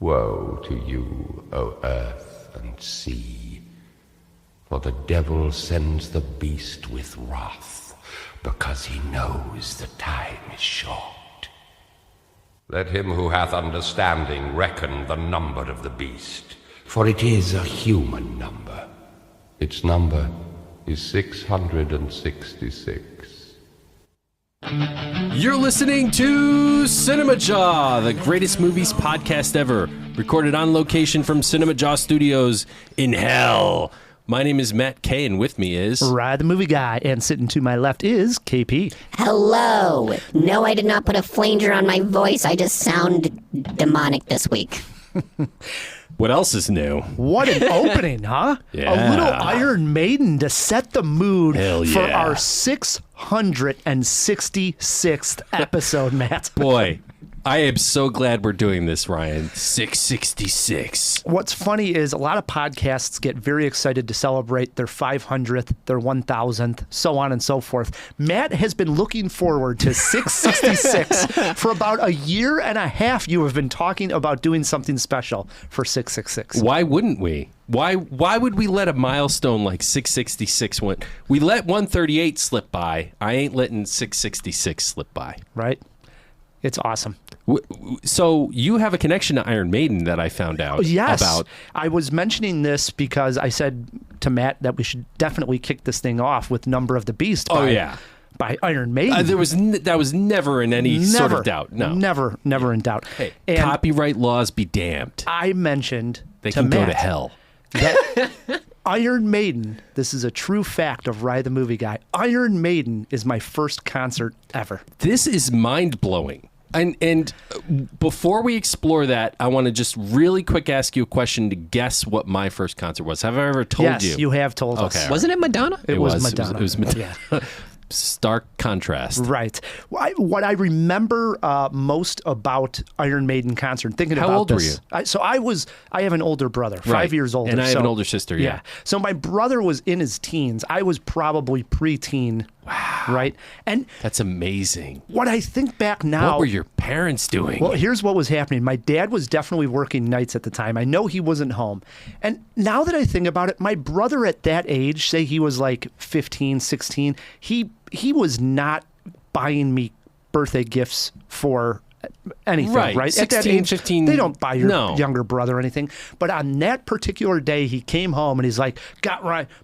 Woe to you, O earth and sea, for the devil sends the beast with wrath, because he knows the time is short. Let him who hath understanding reckon the number of the beast, for it is a human number. Its number is 666. You're listening to CinemaJaw, the greatest movies podcast ever, recorded on location from CinemaJaw Studios in hell. My name is Matt K, and with me is... Rye the Movie Guy, and sitting to my left is KP. Hello. No, I did not put a flanger on my voice. I just sound demonic this week. What else is new? What an opening, huh? Yeah. A little Iron Maiden to set the mood for yeah. our 666th episode, Matt. Boy, I am so glad we're doing this, Ryan. 666. What's funny is a lot of podcasts get very excited to celebrate their 500th, their 1000th, so on and so forth. Matt has been looking forward to 666 for about a year and a half. You have been talking about doing something special for 666. Why wouldn't we? Why would we let a milestone like 666 went? We let 138 slip by. I ain't letting 666 slip by. Right? It's awesome. So you have a connection to Iron Maiden that I found out about. I was mentioning this because I said to Matt that we should definitely kick this thing off with Number of the Beast by Iron Maiden. That was never in any sort of doubt. No. Never in doubt. Hey, and copyright laws be damned. I mentioned They to can Matt go to hell. that Iron Maiden, this is a true fact of Rye the Movie Guy, Iron Maiden is my first concert ever. This is mind-blowing. And before we explore that, I want to just really quick ask you a question to guess what my first concert was. Have I ever told you? Yes, you have told us. Wasn't it Madonna? It was Madonna. It was Madonna. Yeah. Stark contrast. Right. What I remember most about Iron Maiden concert, thinking How about old were this. you? I have an older brother, 5 Right. years older. And I have so- an older sister, yeah. So my brother was in his teens. I was probably preteen. Wow. Right? And That's amazing. what I think back now... What were your parents doing? Well, here's what was happening. My dad was definitely working nights at the time. I know he wasn't home. And now that I think about it, my brother at that age, say he was like 15, 16, he was not buying me birthday gifts for anything, right? At 16, that age, 15, they don't buy your no. younger brother anything. But on that particular day, he came home and he's like,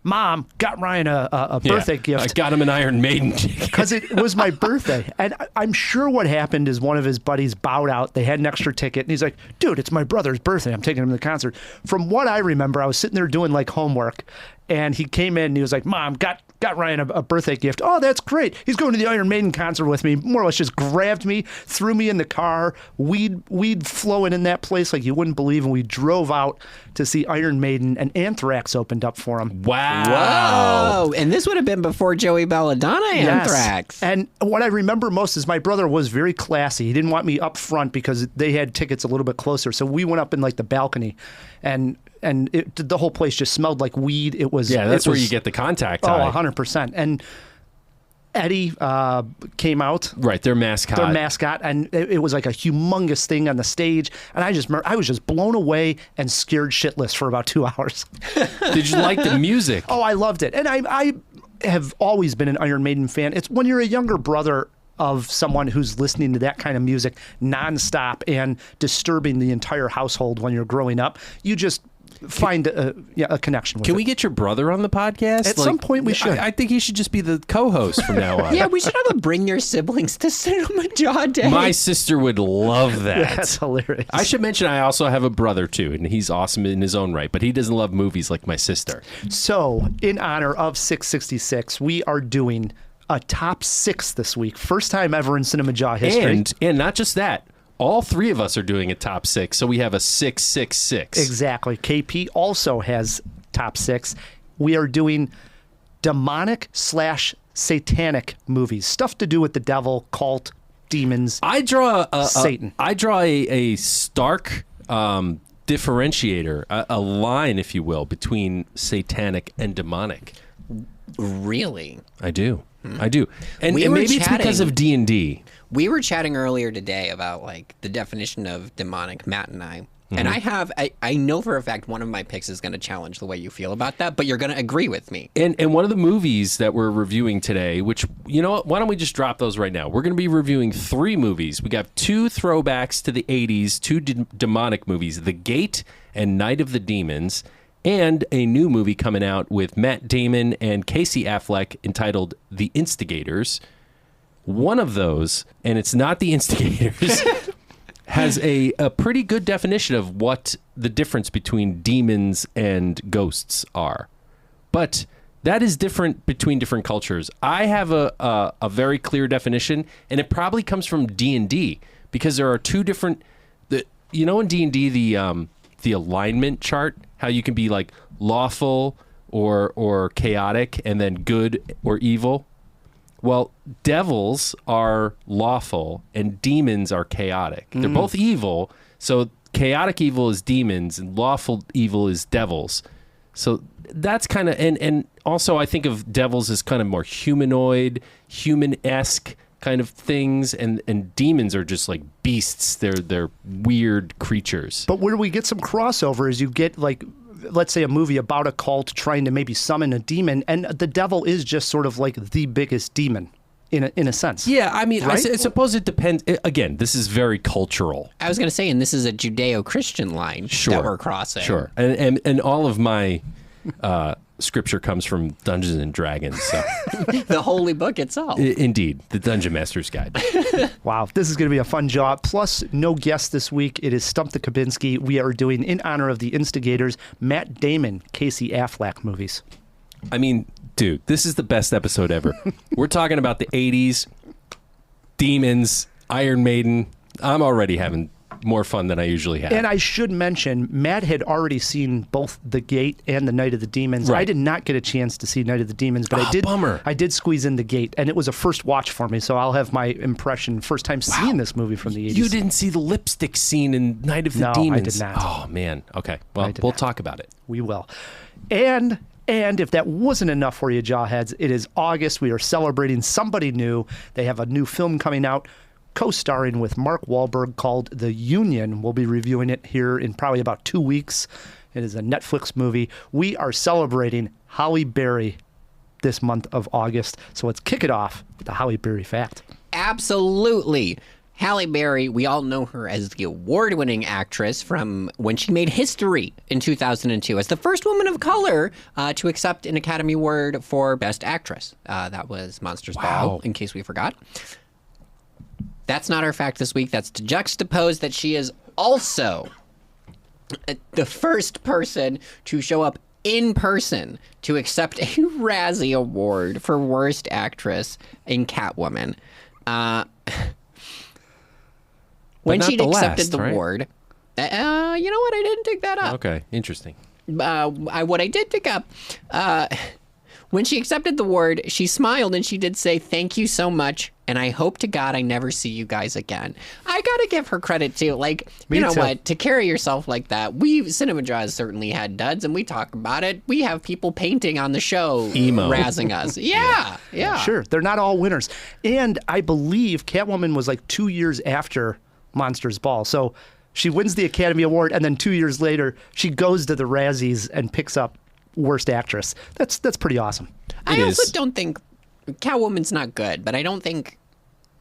Mom, got Ryan a birthday gift. I got him an Iron Maiden ticket. Because it was my birthday. And I'm sure what happened is one of his buddies bowed out. They had an extra ticket. And he's like, dude, it's my brother's birthday. I'm taking him to the concert. From what I remember, I was sitting there doing like homework. And he came in and he was like, Mom, got Ryan a birthday gift. Oh, that's great. He's going to the Iron Maiden concert with me. More or less just grabbed me, threw me in the car, weed flowing in that place like you wouldn't believe. And we drove out to see Iron Maiden, and Anthrax opened up for him. Wow. Whoa. And this would have been before Joey Belladonna Anthrax. Yes. And what I remember most is my brother was very classy. He didn't want me up front because they had tickets a little bit closer. So we went up in like the balcony, and the whole place just smelled like weed. It was That's where you get the contact high. 100%. And Eddie came out. Right, their mascot. And it was like a humongous thing on the stage. And I was just blown away and scared shitless for about 2 hours. Did you like the music? Oh, I loved it. And I have always been an Iron Maiden fan. It's when you're a younger brother of someone who's listening to that kind of music nonstop and disturbing the entire household when you're growing up, you just find a connection with it. Can we get your brother on the podcast? At some point we should. I think he should just be the co-host from now on. Yeah, we should have a Bring Your Siblings to CinemaJaw Day. My sister would love that. That's hilarious. I should mention I also have a brother too, and he's awesome in his own right, but he doesn't love movies like my sister. So, in honor of 666, we are doing a top 6 this week. First time ever in CinemaJaw history. And not just that. All three of us are doing a top 6, so we have a 666. Exactly. KP also has top 6. We are doing demonic/satanic movies. Stuff to do with the devil, cult, demons, I draw Satan. I draw a stark differentiator, a line, if you will, between satanic and demonic. Really? I do. I do. And We were maybe it's because chatting. of D&D. We were chatting earlier today about like the definition of demonic, Matt and I. And I know for a fact one of my picks is going to challenge the way you feel about that, but you're going to agree with me. And one of the movies that we're reviewing today, which, you know what, why don't we just drop those right now? We're going to be reviewing 3 movies. We got 2 throwbacks to the 80s, 2 demonic movies, The Gate and Night of the Demons, and a new movie coming out with Matt Damon and Casey Affleck entitled The Instigators. One of those, and it's not The Instigators, has a pretty good definition of what the difference between demons and ghosts are. But that is different between different cultures. I have a very clear definition, and it probably comes from D&D, because there are 2 different... You know in D&D, the alignment chart, how you can be like lawful or chaotic, and then good or evil? Well, devils are lawful and demons are chaotic. They're both evil. So chaotic evil is demons and lawful evil is devils. So that's kind of, and also I think of devils as kind of more humanoid, human-esque kind of things, and demons are just like beasts. They're weird creatures. But where we get some crossover is you get like, let's say a movie about a cult trying to maybe summon a demon, and the devil is just sort of like the biggest demon in a sense. Yeah, I mean, right? I suppose it depends. Again, this is very cultural. I was going to say, and this is a Judeo-Christian line that we're crossing. Sure. And all of my scripture comes from Dungeons and Dragons. So. The holy book itself. Indeed, the Dungeon Master's Guide. Wow, this is going to be a fun job. Plus, no guest this week. It is Stump the Kubinski. We are doing, in honor of the Instigators, Matt Damon, Casey Affleck movies. I mean, dude, this is the best episode ever. We're talking about the 80s, demons, Iron Maiden. I'm already having more fun than I usually have. And I should mention, Matt had already seen both The Gate and The Night of the Demons. Right. I did not get a chance to see Night of the Demons, but Bummer. I did squeeze in The Gate, and it was a first watch for me, so I'll have my impression, first time seeing this movie from the 80s. You didn't see the lipstick scene in Night of the No, I Demons. did not. Oh, man. Okay. Well, we'll talk about it. We will. And if that wasn't enough for you, Jawheads, it is August. We are celebrating somebody new. They have a new film coming out, co-starring with Mark Wahlberg, called The Union. We'll be reviewing it here in probably about 2 weeks. It is a Netflix movie. We are celebrating Halle Berry this month of August. So let's kick it off with the Halle Berry fact. Absolutely. Halle Berry, we all know her as the award-winning actress from when she made history in 2002 as the first woman of color to accept an Academy Award for Best Actress. That was Monsters Ball, in case we forgot. That's not our fact this week. That's to juxtapose that she is also the first person to show up in person to accept a Razzie Award for Worst Actress in Catwoman. When she accepted the award, you know what? I didn't pick that up. Okay, interesting. What I did pick up, when she accepted the award, she smiled and she did say, "Thank you so much, and I hope to God I never see you guys again." I gotta give her credit too. Like, you know what? To carry yourself like that, CinemaJaw has certainly had duds, and we talk about it. We have people painting on the show, razzing us. Yeah. Sure, they're not all winners. And I believe Catwoman was like 2 years after Monsters Ball. So she wins the Academy Award, and then 2 years later, she goes to the Razzies and picks up Worst Actress. That's pretty awesome. I also don't think Catwoman's not good, but I don't think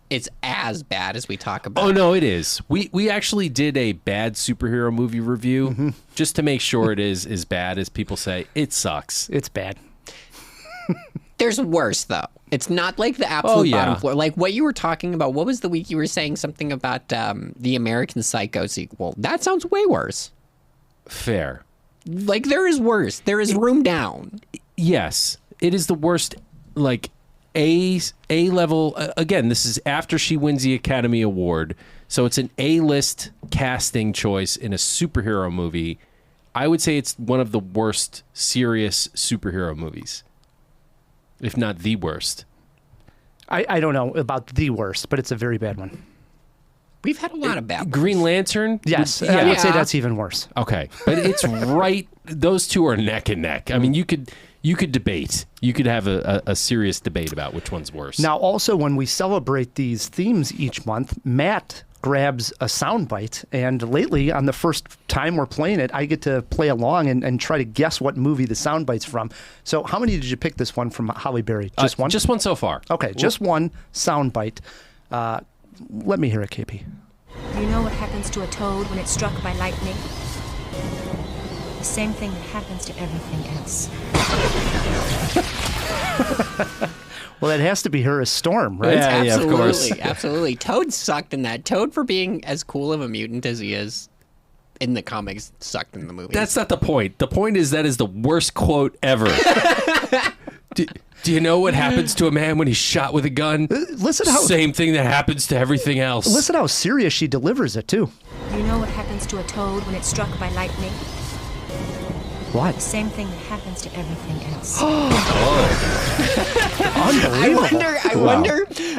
it's as bad as we talk about. Oh, no, it is. We actually did a bad superhero movie review just to make sure it is as bad as people say. It sucks. It's bad. There's worse, though. It's not like the absolute bottom floor. Like what you were talking about, what was the week you were saying something about the American Psycho sequel? That sounds way worse. Fair. Like, there is worse. There is room down. Yes. It is the worst, like, A level. Again, this is after she wins the Academy Award. So it's an A-list casting choice in a superhero movie. I would say it's one of the worst serious superhero movies, if not the worst. I don't know about the worst, but it's a very bad one. We've had a lot of bad ones. Green Lantern? Yes, I would say that's even worse. Okay, but it's right. Those two are neck and neck. I mean, you could debate. You could have a serious debate about which one's worse. Now, also, when we celebrate these themes each month, Matt grabs a soundbite. And lately, on the first time we're playing it, I get to play along and try to guess what movie the soundbite's from. So how many did you pick this one from Halle Berry? Just one? Just one so far. Okay, just one soundbite. Let me hear it, KP. Do you know what happens to a toad when it's struck by lightning? The same thing that happens to everything else. Well, it has to be her as Storm, right? Yeah, of course. Absolutely. Toad sucked in that. Toad, for being as cool of a mutant as he is in the comics, sucked in the movie. That's not the point. The point is that is the worst quote ever. Do you know what happens to a man when he's shot with a gun? Listen how Same thing that happens to everything else. Listen how serious she delivers it too. Do you know what happens to a toad when it's struck by lightning? What? The same thing that happens to everything else. Unbelievable.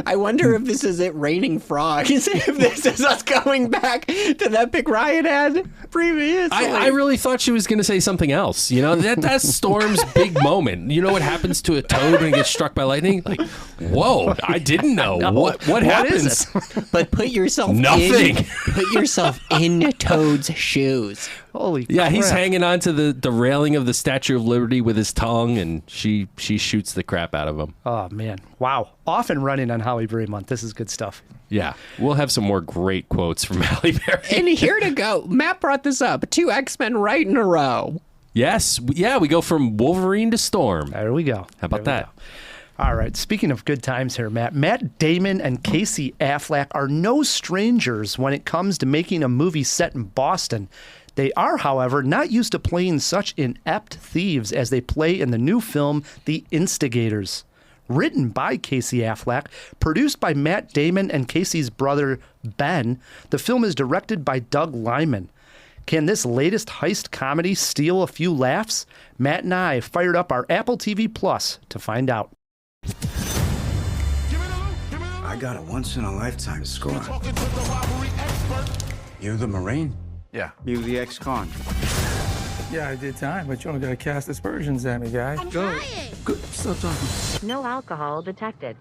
I wonder if this is it raining frogs. If this is us going back to that pick Ryan had previously. I really thought she was going to say something else. You know, that's Storm's big moment. You know what happens to a toad when it gets struck by lightning? Like, whoa, I didn't know. What happens? But put yourself put yourself in Toad's shoes. Holy Yeah, he's crap. hanging on to the railing of the Statue of Liberty with his tongue, and she shoots the crap out of him. Oh, man. Wow. Off and running on Halle Berry month. This is good stuff. Yeah, we'll have some more great quotes from Halle Berry. And here to go. Matt brought this up. 2 X-Men right in a row. Yes, yeah, we go from Wolverine to Storm. There we go. How about that? All right. Speaking of good times here, Matt Damon and Casey Affleck are no strangers when it comes to making a movie set in Boston. They are, however, not used to playing such inept thieves as they play in the new film, The Instigators. Written by Casey Affleck, produced by Matt Damon and Casey's brother, Ben, the film is directed by Doug Liman. Can this latest heist comedy steal a few laughs? Matt and I fired up our Apple TV Plus to find out. I got a once-in-a-lifetime squad. You the Marine? Yeah. You the ex-con? Yeah, I did time, but you only gotta cast aspersions at me, guy. Go. Good. Stop talking. No alcohol detected.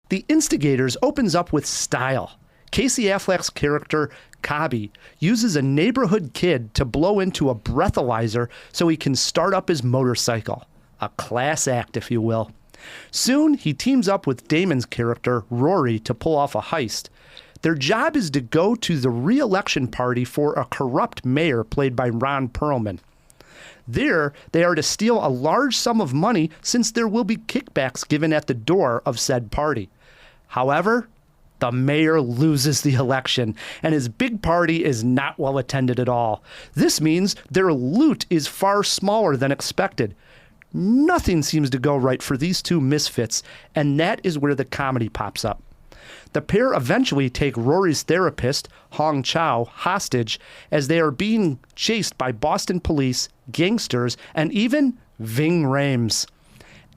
The Instigators opens up with style. Casey Affleck's character, Cobby, uses a neighborhood kid to blow into a breathalyzer so he can start up his motorcycle. A class act, if you will. Soon, he teams up with Damon's character, Rory, to pull off a heist. Their job is to go to the re-election party for a corrupt mayor played by Ron Perlman. There, they are to steal a large sum of money since there will be kickbacks given at the door of said party. However, the mayor loses the election, and his big party is not well attended at all. This means their loot is far smaller than expected. Nothing seems to go right for these two misfits, and that is where the comedy pops up. The pair eventually take Rory's therapist, Hong Chow, hostage as they are being chased by Boston police, gangsters, and even Ving Rhames.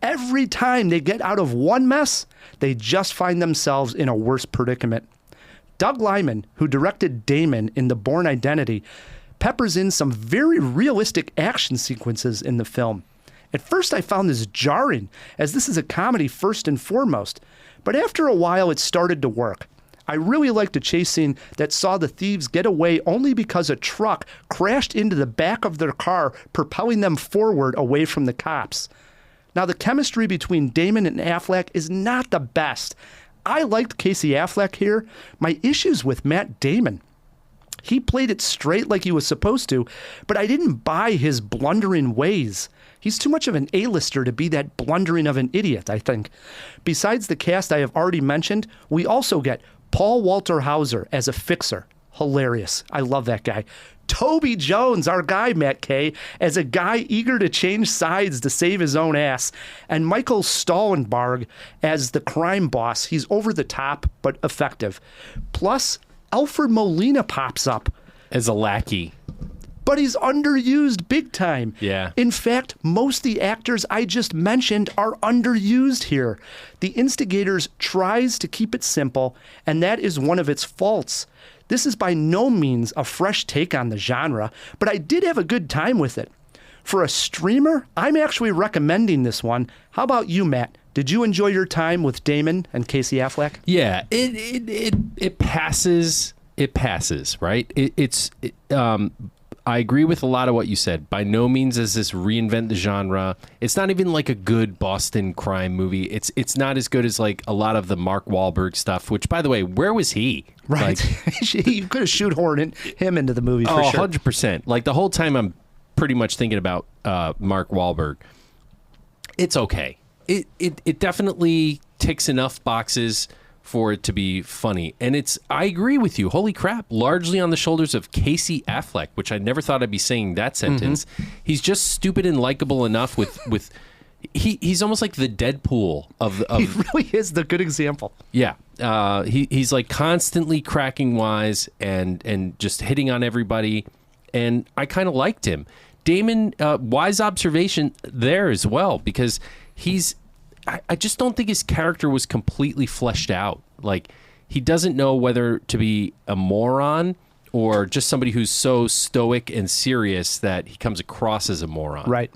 Every time they get out of one mess, they just find themselves in a worse predicament. Doug Liman, who directed Damen in The Bourne Identity, peppers in some very realistic action sequences in the film. At first I found this jarring, as this is a comedy first and foremost, but after a while it started to work. I really liked a chase scene that saw the thieves get away only because a truck crashed into the back of their car, propelling them forward away from the cops. Now, the chemistry between Damon and Affleck is not the best. I liked Casey Affleck here. My issue's with Matt Damon. He played it straight like he was supposed to, but I didn't buy his blundering ways. He's too much of an A-lister to be that blundering of an idiot, I think. Besides the cast I have already mentioned, we also get Paul Walter Hauser as a fixer. Hilarious. I love that guy. Toby Jones, our guy, Matt Kay, as a guy eager to change sides to save his own ass. And Michael Stallenberg as the crime boss. He's over the top, but effective. Plus, Alfred Molina pops up. As a lackey. But he's underused big time. Yeah. In fact, most of the actors I just mentioned are underused here. The Instigators tries to keep it simple, and that is one of its faults. This is by no means a fresh take on the genre, but I did have a good time with it. For a streamer, I'm actually recommending this one. How about you, Matt? Did you enjoy your time with Damen and Casey Affleck? Yeah, it passes. It passes, right? I agree with a lot of what you said. By no means is this reinvent the genre. It's not even like a good Boston crime movie. It's not as good as like a lot of the Mark Wahlberg stuff, which, by the way, where was he? Right. Like, you could have shoehorned him into the movie for sure. 100%. Like the whole time I'm pretty much thinking about Mark Wahlberg. It's okay. It definitely ticks enough boxes for it to be funny. And I agree with you. Holy crap. Largely on the shoulders of Casey Affleck, which I never thought I'd be saying that sentence. He's just stupid and likable enough with he's almost like the Deadpool of He really is the good example. yeah. He's like constantly cracking wise and just hitting on everybody. And I kind of liked him. Damen, wise observation there as well, because I just don't think his character was completely fleshed out. Like, he doesn't know whether to be a moron or just somebody who's so stoic and serious that he comes across as a moron. Right.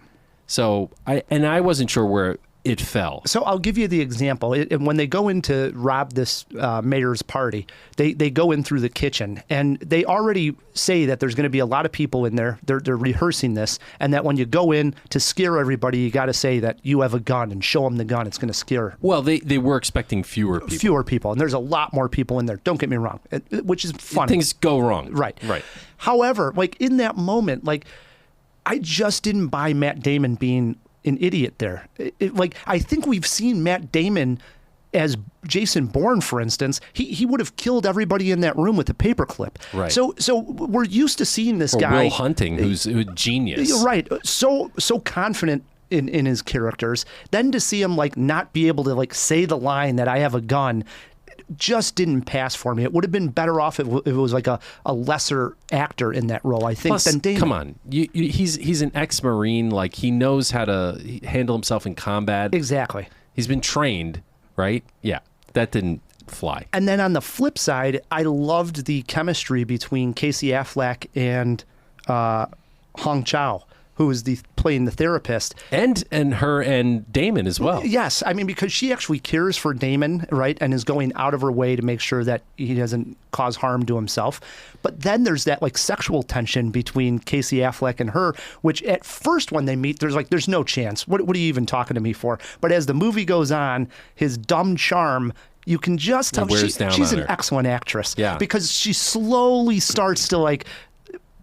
So I wasn't sure where it fell. So I'll give you the example. When they go in to rob this mayor's party, they go in through the kitchen, and they already say that there's going to be a lot of people in there. They're rehearsing this, and that when you go in to scare everybody, you got to say that you have a gun and show them the gun. It's going to scare. Well, they were expecting fewer people. And there's a lot more people in there. Don't get me wrong, which is funny. Things go wrong. Right. Right. However, like in that moment, like I just didn't buy Matt Damon being an idiot there. Like, I think we've seen Matt Damon as Jason Bourne, for instance. He would have killed everybody in that room with a paperclip. Right. So we're used to seeing this or guy. Will Hunting, who's a genius. Right. So confident in his characters. Then to see him like not be able to like say the line that I have a gun just didn't pass for me. It would have been better off if it was like a lesser actor in that role, I think, Plus, than Damon. come on. He's an ex-Marine. Like, he knows how to handle himself in combat. Exactly. He's been trained, right? Yeah, that didn't fly. And then on the flip side, I loved the chemistry between Casey Affleck and Hong Chow, who is playing the therapist. And her and Damen as well. Yes. I mean, because she actually cares for Damen, right, and is going out of her way to make sure that he doesn't cause harm to himself. But then there's that, like, sexual tension between Casey Affleck and her, which at first when they meet, there's no chance. What are you even talking to me for? But as the movie goes on, his dumb charm, you can just tell she's an excellent actress. Yeah. Because she slowly starts to, like,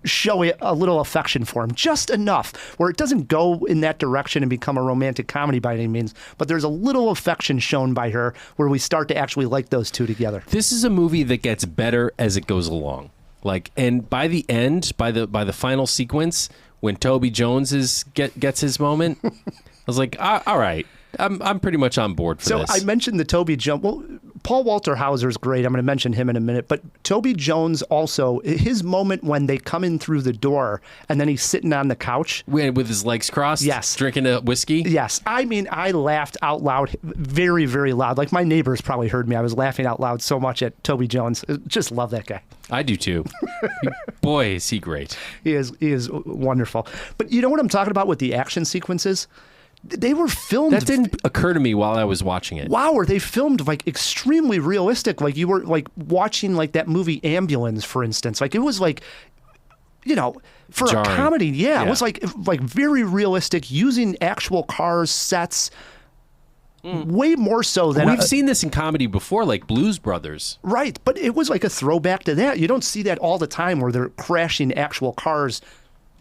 show a little affection for him, just enough where it doesn't go in that direction and become a romantic comedy by any means, but there's a little affection shown by her where we start to actually like those two together. This is a movie that gets better as it goes along. Like, and by the end, by the final sequence, when Toby Jones gets his moment, I was like, all right, I'm pretty much on board for this. So I mentioned the Toby Jones. Well, Paul Walter Hauser's great. I'm going to mention him in a minute. But Toby Jones also, his moment when they come in through the door and then he's sitting on the couch. With his legs crossed? Yes. Drinking a whiskey? Yes. I mean, I laughed out loud, very, very loud. Like, my neighbors probably heard me. I was laughing out loud so much at Toby Jones. Just love that guy. I do too. Boy, is he great. He is wonderful. But you know what I'm talking about with the action sequences? They were filmed. That didn't occur to me while I was watching it. Wow, were they filmed like extremely realistic? Like you were like watching like that movie Ambulance, for instance. Like it was like, you know, for jarring. A comedy, yeah, it was like very realistic, using actual cars, sets. Way more so than we've seen this in comedy before, like Blues Brothers. Right, but it was like a throwback to that. You don't see that all the time where they're crashing actual cars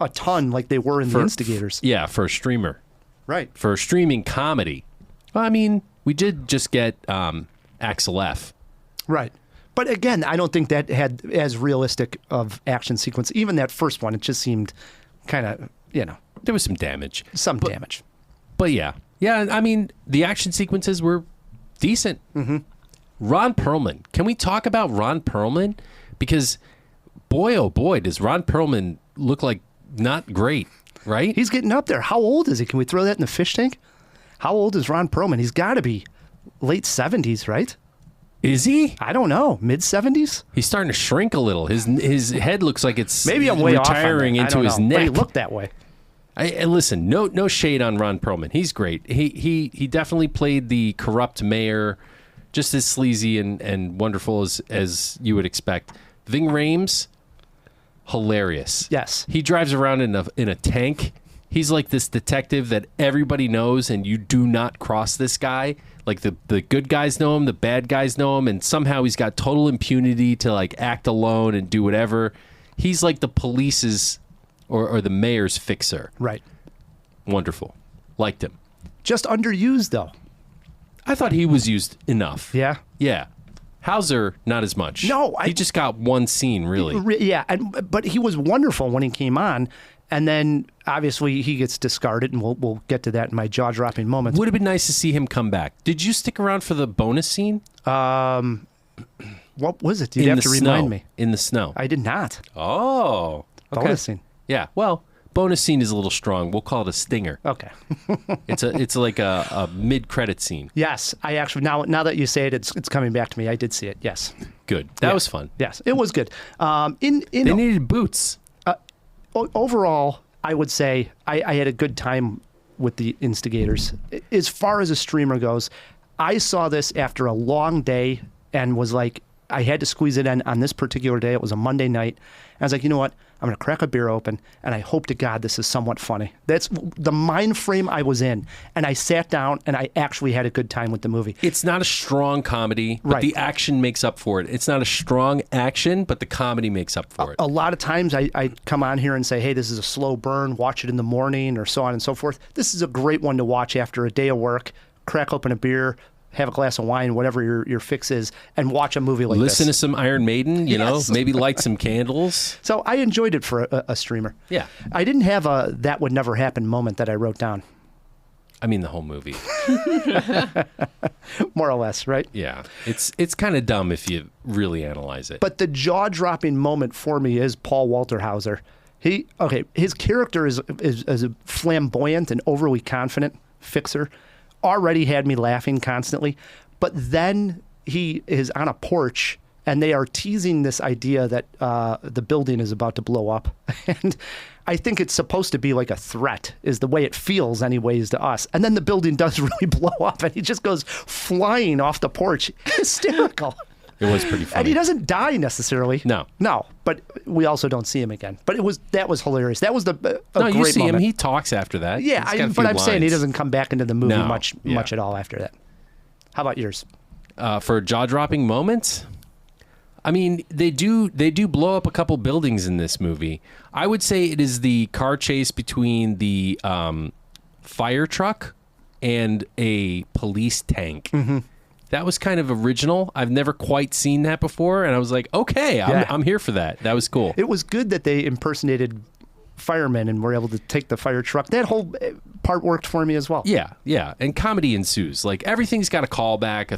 a ton like they were in the Instigators. Yeah, for a streamer. Right. For a streaming comedy. Well, I mean, we did just get Axel F. Right. But again, I don't think that had as realistic of action sequence. Even that first one, it just seemed kind of, you know. There was some damage. Damage. But yeah. Yeah, I mean, the action sequences were decent. Mm-hmm. Ron Perlman. Can we talk about Ron Perlman? Because, boy, oh boy, does Ron Perlman look like not great. Right? He's getting up there. How old is he? Can we throw that in the fish tank? How old is Ron Perlman? He's got to be late 70s, right? Is he? I don't know. Mid 70s? He's starting to shrink a little. His head looks like it's maybe I'm way retiring off on that. into his neck. But he looked that way. And listen, no shade on Ron Perlman. He's great. He definitely played the corrupt mayor, just as sleazy and wonderful as you would expect. Ving Rhames, hilarious. Yes. He drives around in a tank. He's like this detective that everybody knows, and you do not cross this guy. Like the good guys know him, the bad guys know him, and somehow he's got total impunity to like act alone and do whatever. He's like the police's or the mayor's fixer. Right. Wonderful. Liked him. Just underused, though. I thought he was used enough. Yeah? Yeah. Hauser, not as much. No, he just got one scene, really. Yeah, but he was wonderful when he came on, and then obviously he gets discarded, and we'll get to that in my jaw-dropping moments. Would have been nice to see him come back. Did you stick around for the bonus scene? What was it? You'd have to remind me. In the snow. I did not. Oh. Okay. Bonus scene. Yeah. Well, bonus scene is a little strong. We'll call it a stinger. Okay. It's like a mid-credit scene. Yes, I actually now that you say it, it's coming back to me. I did see it. Yes. Good. That was fun. Yes, it was good. They needed boots. Overall, I would say I had a good time with the Instigators. As far as a streamer goes, I saw this after a long day and was like, I had to squeeze it in on this particular day. It was a Monday night. And I was like, you know what? I'm going to crack a beer open, and I hope to God this is somewhat funny. That's the mind frame I was in. And I sat down, and I actually had a good time with the movie. It's not a strong comedy, but Right. the action makes up for it. It's not a strong action, but the comedy makes up for it. A lot of times I come on here and say, hey, this is a slow burn. Watch it in the morning or so on and so forth. This is a great one to watch after a day of work. Crack open a beer, have a glass of wine, whatever your fix is, and watch a movie like Listen to this. some Iron Maiden, you know, Yes. maybe light some candles. So I enjoyed it for a streamer. Yeah. I didn't have a that would never happen moment that I wrote down. I mean, the whole movie. More or less, right? Yeah. It's kind of dumb if you really analyze it. But the jaw-dropping moment for me is Paul Walter Hauser. His character is a flamboyant and overly confident fixer. Already had me laughing constantly. But then he is on a porch, and they are teasing this idea that the building is about to blow up. And I think it's supposed to be like a threat, is the way it feels anyways to us. And then the building does really blow up, and he just goes flying off the porch. Hysterical. It was pretty funny. And he doesn't die necessarily. No. But we also don't see him again. But that was hilarious. That was a No, great you see moment. him. He talks after that. Yeah, He's got a but few I'm saying he lines. doesn't come back into the movie No. much at all after that. How about yours? For jaw-dropping moments, I mean, they do blow up a couple buildings in this movie. I would say it is the car chase between the fire truck and a police tank. Mm-hmm. That was kind of original. I've never quite seen that before, and I was like, okay, I'm here for that. That was cool. It was good that they impersonated firemen and were able to take the fire truck. That whole part worked for me as well. Yeah, and comedy ensues. Like, everything got a callback.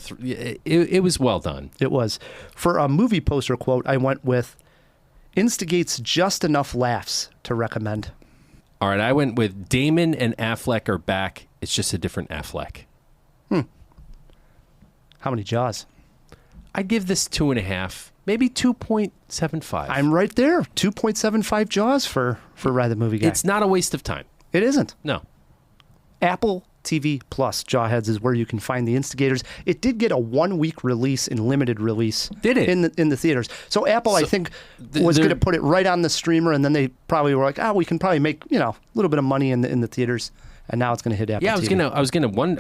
It was well done. It was. For a movie poster quote, I went with, instigates just enough laughs to recommend. All right, I went with Damen and Affleck are back. It's just a different Affleck. How many Jaws? I'd give this 2.5, maybe 2.75. I'm right there. 2.75 Jaws for Ride the Movie Guy. It's not a waste of time. It isn't. No. Apple TV Plus Jawheads is where you can find the Instigators. It did get a 1-week release in limited release. Did it? In the theaters. So Apple, I think, was going to put it right on the streamer, and then they probably were like, we can probably make a little bit of money in the theaters. And now it's going to hit Apple TV.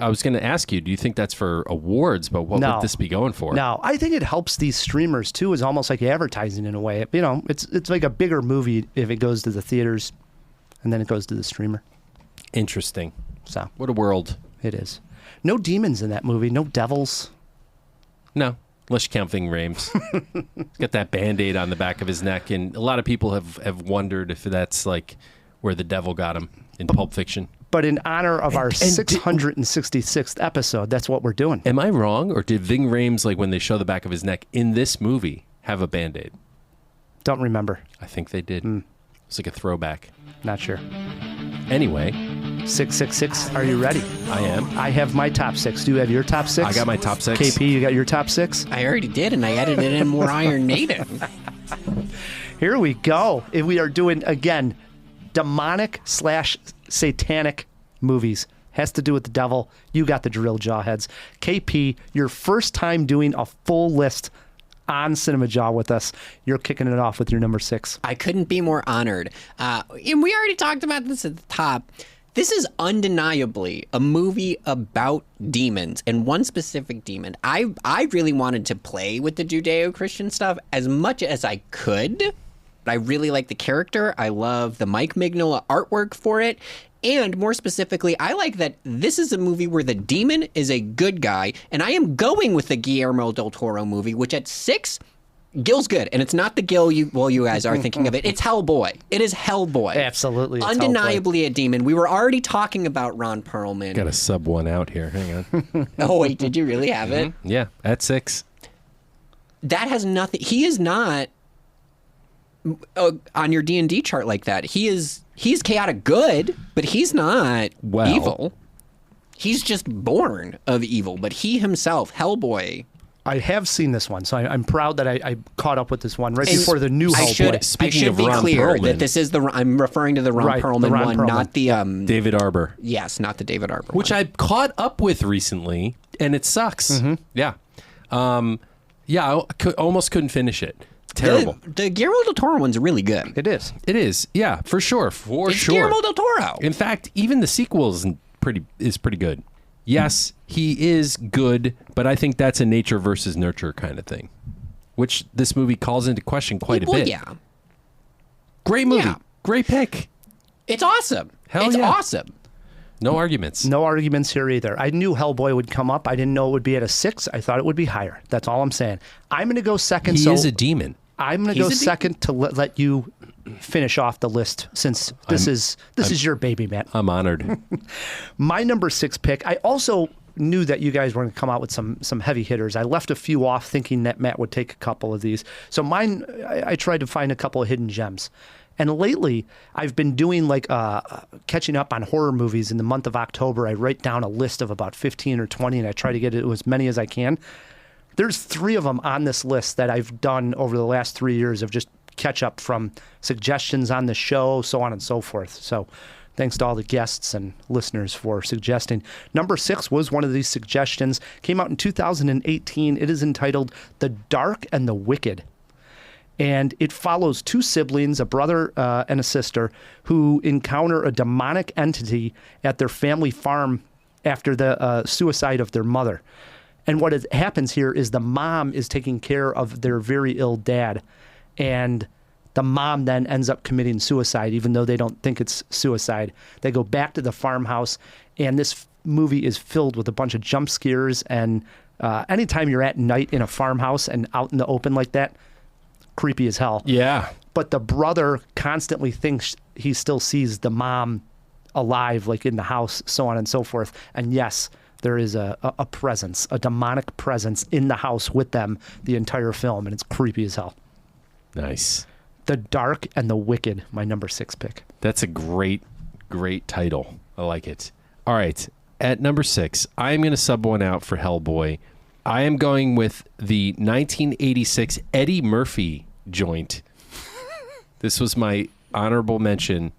I was gonna ask you. Do you think that's for awards? But what would this be going for? No, I think it helps these streamers too. Is almost like advertising in a way. It's like a bigger movie if it goes to the theaters, and then it goes to the streamer. Interesting. So what a world it is. No demons in that movie. No devils. No, unless you count Ving Rhames. He's got that Band-Aid on the back of his neck, and a lot of people have wondered if that's like where the devil got him in Pulp Fiction. But in honor of our 666th episode, that's what we're doing. Am I wrong, or did Ving Rhames, like when they show the back of his neck in this movie, have a Band-Aid? Don't remember. I think they did. It's like a throwback. Not sure. Anyway. 666, are you ready? I am. I have my top 6. Do you have your top 6? I got my top 6. KP, you got your top 6? I already did, and I added it in more Iron Maiden. Here we go. We are doing, again, demonic / satanic movies. Has to do with the devil. You got the drill, Jawheads. KP, your first time doing a full list on CinemaJaw with us. You're kicking it off with your number 6. I couldn't be more honored. And we already talked about this at the top. This is undeniably a movie about demons, and one specific demon. I really wanted to play with the Judeo-Christian stuff as much as I could. But I really like the character. I love the Mike Mignola artwork for it. And more specifically, I like that this is a movie where the demon is a good guy, and I am going with the Guillermo del Toro movie, which at 6, Gil's good. And it's not the Gil you guys are thinking of it. It's Hellboy. It is Hellboy. Absolutely. It's undeniably a demon. We were already talking about Ron Perlman. Got to sub one out here. Hang on. Oh, wait, did you really have it? Yeah, at 6. That has nothing. He is not on your D&D chart like that. He's chaotic good, but he's not evil. He's just born of evil, but he himself, Hellboy. I have seen this one, so I'm proud that I caught up with this one right before the new Hellboy. I should be clear that this is I'm referring to the Ron Perlman one, not the David Arbor. Yes, not the David Arbor which one. I caught up with recently, and it sucks. Yeah. I almost couldn't finish it. Terrible. The Guillermo del Toro one's really good. It is. It is. Yeah, for sure. It's Guillermo del Toro. In fact, even the sequel is pretty good. Yes, he is good, but I think that's a nature versus nurture kind of thing, which this movie calls into question quite a bit. Yeah. Great movie. Yeah. Great pick. It's awesome. Hell it's yeah. awesome. No arguments. No arguments here either. I knew Hellboy would come up. I didn't know it would be at a 6. I thought it would be higher. That's all I'm saying. I'm going to go second. He is a demon. I'm going to go second to let you finish off the list, since this is your baby, Matt. I'm honored. My number 6 pick. I also knew that you guys were going to come out with some heavy hitters. I left a few off thinking that Matt would take a couple of these. So mine, I tried to find a couple of hidden gems. And lately, I've been doing catching up on horror movies. In the month of October, I write down a list of about 15 or 20, and I try to get to as many as I can. There's 3 of them on this list that I've done over the last 3 years of just catch up from suggestions on the show, so on and so forth. So thanks to all the guests and listeners for suggesting. Number 6 was one of these suggestions. Came out in 2018. It is entitled The Dark and the Wicked. And it follows 2 siblings, a brother and a sister, who encounter a demonic entity at their family farm after the suicide of their mother. And what happens here is the mom is taking care of their very ill dad. And the mom then ends up committing suicide, even though they don't think it's suicide. They go back to the farmhouse, and this movie is filled with a bunch of jump scares. And anytime you're at night in a farmhouse and out in the open like that, creepy as hell. Yeah. But the brother constantly thinks he still sees the mom alive, like in the house, so on and so forth. And yes, there is a presence, a demonic presence in the house with them the entire film, and it's creepy as hell. Nice. The Dark and the Wicked, my number 6 pick. That's a great title. I like it. All right. At number 6, I am going to sub one out for Hellboy. I am going with the 1986 Eddie Murphy joint. This was my honorable mention,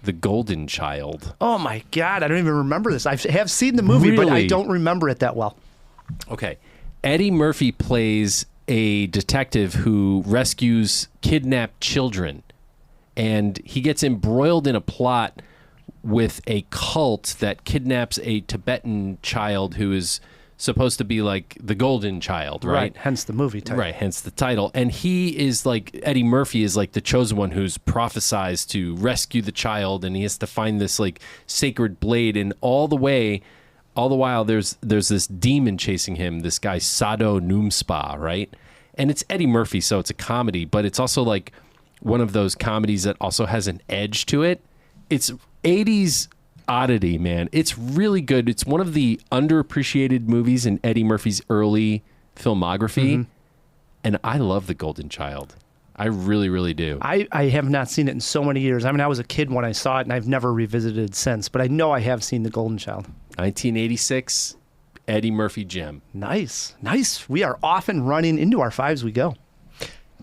The Golden Child. Oh my God, I don't even remember this. I have seen the movie, but I don't remember it that well. Okay. Eddie Murphy plays a detective who rescues kidnapped children, and he gets embroiled in a plot with a cult that kidnaps a Tibetan child who is supposed to be like the golden child, right? Hence the movie title. Right, hence the title. And he is like, Eddie Murphy is like the chosen one who's prophesized to rescue the child, and he has to find this like sacred blade, and all the while there's this demon chasing him, this guy Sado Noomspa, right? And it's Eddie Murphy, so it's a comedy, but it's also like one of those comedies that also has an edge to it. It's 80s oddity, man. It's really good. It's one of the underappreciated movies in Eddie Murphy's early filmography. And I love The Golden Child. I really, really do. I have not seen it in so many years. I mean, I was a kid when I saw it, and I've never revisited it since, but I know I have seen The Golden Child. 1986, Eddie Murphy gem. Nice. We are off and running. Into our 5s we go.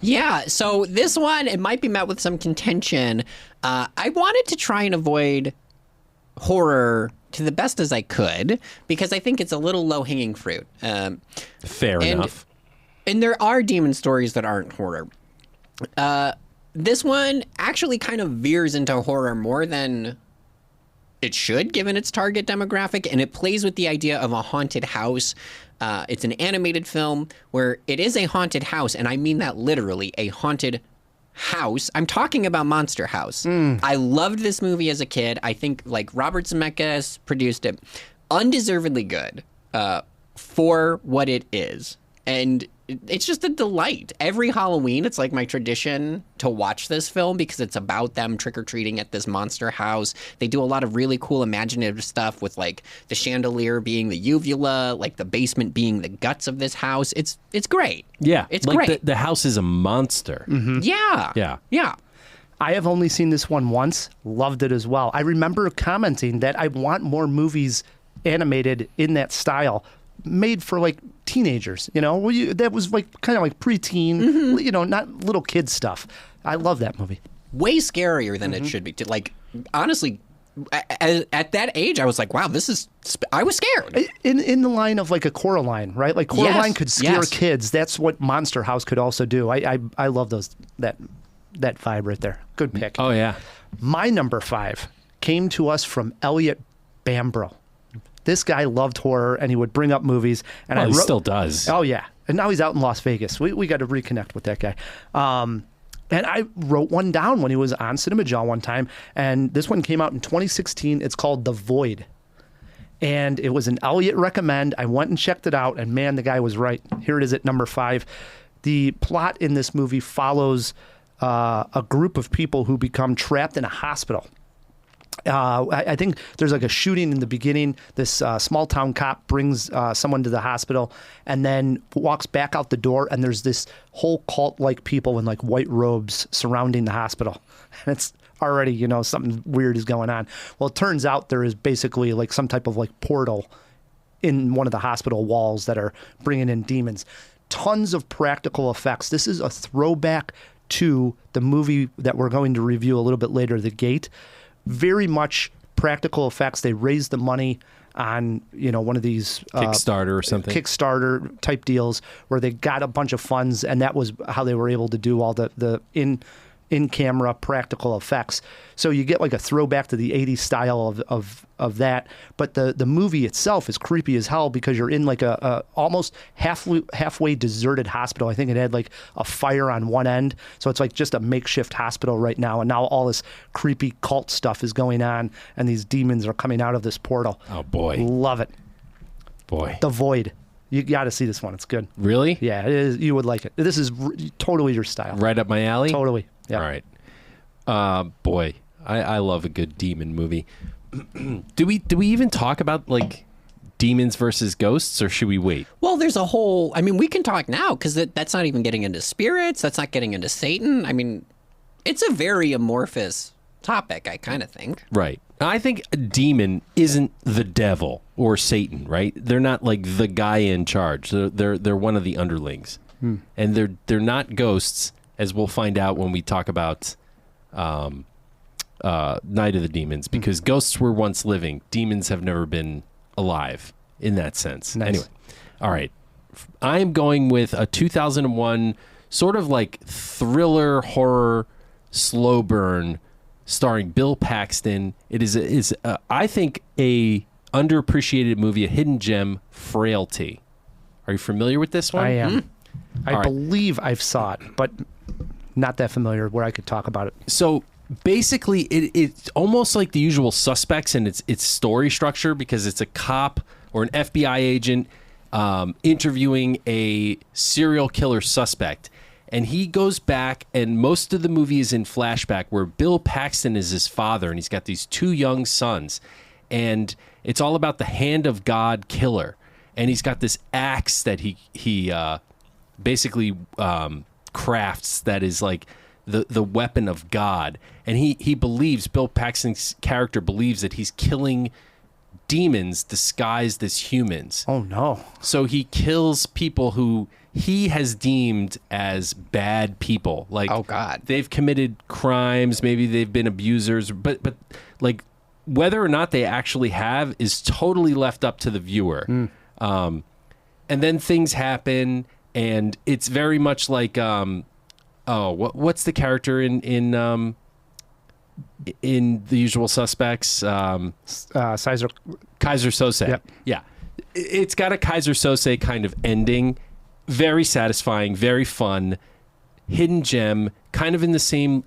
Yeah, so this one, it might be met with some contention. I wanted to try and avoid horror to the best as I could because I think it's a little low-hanging fruit. Fair enough. And there are demon stories that aren't horror. This one actually kind of veers into horror more than it should, given its target demographic, and it plays with the idea of a haunted house. It's an animated film where it is a haunted house, and I mean that literally, a haunted house. I'm talking about Monster House. I loved this movie as a kid. I think like Robert Zemeckis produced it. Undeservedly good for what it is. And it's just a delight. Every Halloween, it's like my tradition to watch this film because it's about them trick-or-treating at this monster house. They do a lot of really cool imaginative stuff with like the chandelier being the uvula, like the basement being the guts of this house. It's great. Yeah. It's like great. The house is a monster. Yeah. Yeah. Yeah. I have only seen this one once, loved it as well. I remember commenting that I want more movies animated in that style, made for like teenagers, that was like kind of like preteen, not little kid stuff. I love that movie. Way scarier than it should be. Like, honestly, at that age, I was like, wow, I was scared. In the line of like a Coraline, right? Like Coraline could scare kids. That's what Monster House could also do. I love that vibe right there. Good pick. Oh, yeah. My number 5 came to us from Elliot Bambro. This guy loved horror, and he would bring up movies. And he still does. Oh, yeah. And now he's out in Las Vegas. We got to reconnect with that guy. And I wrote one down when he was on CinemaJaw one time, and this one came out in 2016. It's called The Void. And it was an Elliot recommend. I went and checked it out, and man, the guy was right. Here it is at number 5. The plot in this movie follows a group of people who become trapped in a hospital. I think there's like a shooting in the beginning. This small town cop brings someone to the hospital and then walks back out the door, and there's this whole cult-like people in like white robes surrounding the hospital. And it's already, something weird is going on. Well, it turns out there is basically like some type of like portal in one of the hospital walls that are bringing in demons. Tons of practical effects. This is a throwback to the movie that we're going to review a little bit later, The Gate. Very much practical effects. They raised the money on, one of these Kickstarter or something. Kickstarter type deals where they got a bunch of funds, and that was how they were able to do all the in-camera practical effects. So you get like a throwback to the 80s style of that. But the movie itself is creepy as hell because you're in like a almost halfway deserted hospital. I think it had like a fire on one end. So it's like just a makeshift hospital right now. And now all this creepy cult stuff is going on, and these demons are coming out of this portal. Oh, boy. Love it. Boy. The Void. You got to see this one. It's good. Really? Yeah, it is. You would like it. This is totally your style. Right up my alley? Totally. Yeah. All right. Boy, I love a good demon movie. Do we even talk about like demons versus ghosts, or should we wait? Well, there's a whole, we can talk now because that's not even getting into spirits. That's not getting into Satan. It's a very amorphous topic, I kind of think. Right. I think a demon isn't the devil or Satan, right? They're not like the guy in charge. They're one of the underlings. And they're not ghosts, as we'll find out when we talk about Night of the Demons, because ghosts were once living. Demons have never been alive in that sense. Nice. Anyway, all right. I'm going with a 2001 sort of like thriller horror slow burn starring Bill Paxton. It is I think a underappreciated movie, a hidden gem, Frailty. Are you familiar with this one? I am. I All right. believe I've saw it, but not that familiar where I could talk about it. So basically, it's almost like The Usual Suspects in its story structure, because it's a cop or an FBI agent interviewing a serial killer suspect. And he goes back, and most of the movie is in flashback, where Bill Paxton is his father, and he's got these 2 young sons. And it's all about the hand of God killer. And he's got this axe that he basically crafts that is like the weapon of God. And he believes, Bill Paxton's character believes that he's killing demons disguised as humans. Oh, no. So he kills people who he has deemed as bad people. Like, oh God, they've committed crimes, maybe they've been abusers, but like whether or not they actually have is totally left up to the viewer. And then things happen, and it's very much like, what's the character in The Usual Suspects? Kaiser Sose. Yep. Yeah. It's got a Kaiser Sose kind of ending. Very satisfying, very fun, hidden gem, kind of in the same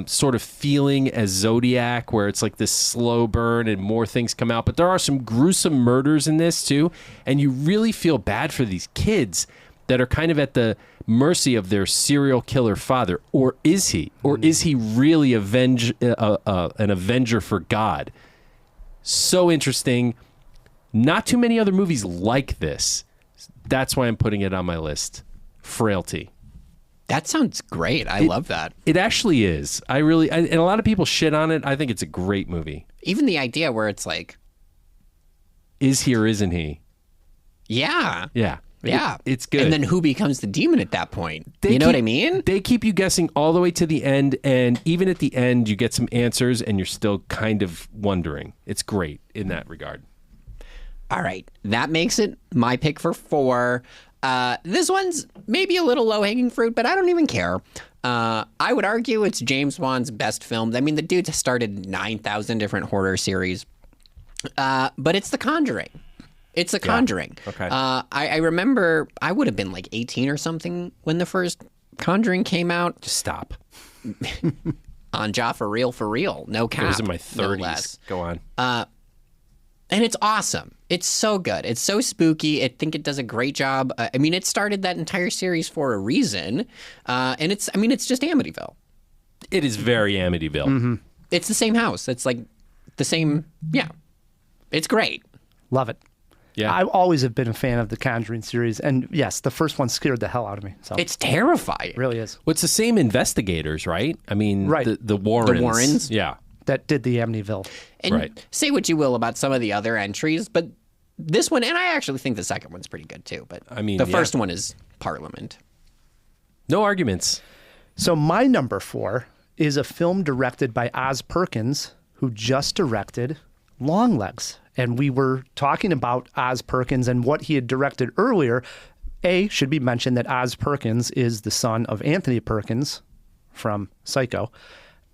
sort of feeling as Zodiac, where it's like this slow burn and more things come out. But there are some gruesome murders in this too, and you really feel bad for these kids that are kind of at the mercy of their serial killer father. Or is he? Or is he really an avenger for God? So interesting. Not too many other movies like this. That's why I'm putting it on my list. Frailty. That sounds great. I love that. It actually is. And a lot of people shit on it. I think it's a great movie. Even the idea where it's like, is he or isn't he? Yeah. Yeah. Yeah. It's good. And then who becomes the demon at that point? You know what I mean? They keep you guessing all the way to the end, and even at the end, you get some answers, and you're still kind of wondering. It's great in that regard. All right. That makes it my pick for 4. This one's maybe a little low-hanging fruit, but I don't even care. I would argue it's James Wan's best film. I mean, the dude started 9,000 different horror series. But it's The Conjuring. It's The Conjuring. Okay. I remember I would have been like 18 or something when the first Conjuring came out. Just stop. Anja, for real. No cap. It was in my no 30s. less. Go on. And it's awesome. It's so good. It's so spooky. I think it does a great job. I mean, it started that entire series for a reason. And it's just Amityville. It is very Amityville. Mm-hmm. It's the same house. It's like the same. Yeah. It's great. Love it. Yeah. I always have been a fan of the Conjuring series. And yes, the first one scared the hell out of me. So It's terrifying. it really is. Well, it's the same investigators, right? I mean, Right. the Warrens. The Warrens? Yeah. That did the Amityville. And Right. say what you will about some of the other entries, but this one, and I actually think the second one's pretty good too, but I mean, the yeah. first one is Parliament. No arguments. So my number 4 is a film directed by Oz Perkins, who just directed Longlegs. And we were talking about Oz Perkins and what he had directed earlier. Should be mentioned that Oz Perkins is the son of Anthony Perkins from Psycho.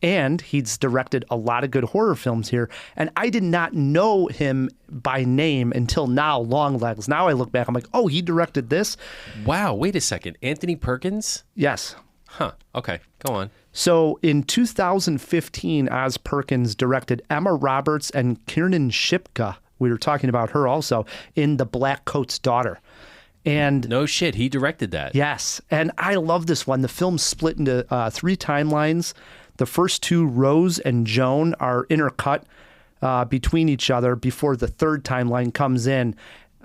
And he's directed a lot of good horror films here. And I did not know him by name until now, Longlegs. Now I look back, I'm like, oh, he directed this? Wow. Wait a second. Anthony Perkins? Yes. Huh. Okay. Go on. So in 2015, Oz Perkins directed Emma Roberts and Kiernan Shipka. We were talking about her also in The Black Coat's Daughter. And No shit. He directed that. yes, and I love this one. The film's split into 3 timelines. The first 2, Rose and Joan, are intercut between each other before the third timeline comes in.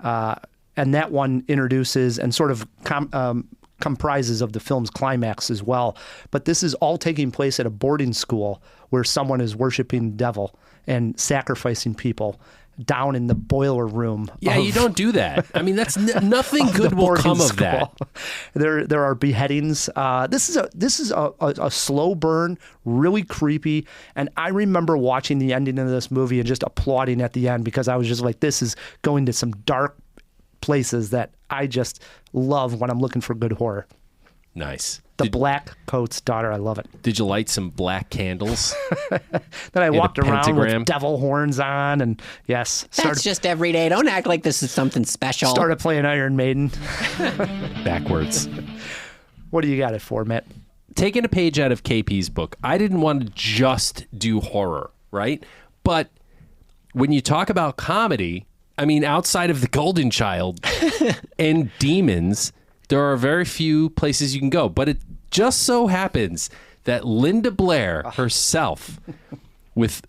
And that one introduces and sort of comprises of the film's climax as well. But this is all taking place at a boarding school where someone is worshiping the devil and sacrificing people down in the boiler room. Yeah, you don't do that. I mean, that's nothing of good the will boarding come of school. that. There are beheadings. This is a slow burn, really creepy. And I remember watching the ending of this movie and just applauding at the end because I was just like, this is going to some dark places that I just love when I'm looking for good horror. Nice. The Black Coat's Daughter, I love it. Did you light some black candles? Then I walked a around pentagram? with devil horns on, and yes, That's just every day. Don't act like this is something special. started playing Iron Maiden. Backwards. What do you got it for, Matt? Taking a page out of KP's book, I didn't want to just do horror, right? But when you talk about comedy, I mean, outside of The Golden Child and Demons, there are very few places you can go. But it just so happens that Linda Blair herself, with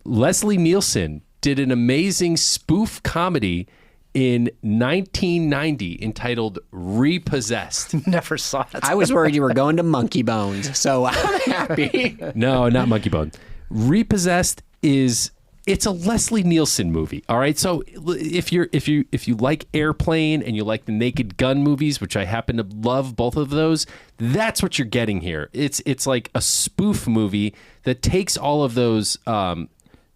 Leslie Nielsen, did an amazing spoof comedy in 1990 entitled Repossessed. Never saw it. I was worried you were going to Monkey Bones, so I'm happy. No, not Monkey Bone. Repossessed it's a Leslie Nielsen movie. All right. So if you like Airplane and you like the Naked Gun movies, which I happen to love both of those, that's what you're getting here. It's like a spoof movie that takes all of those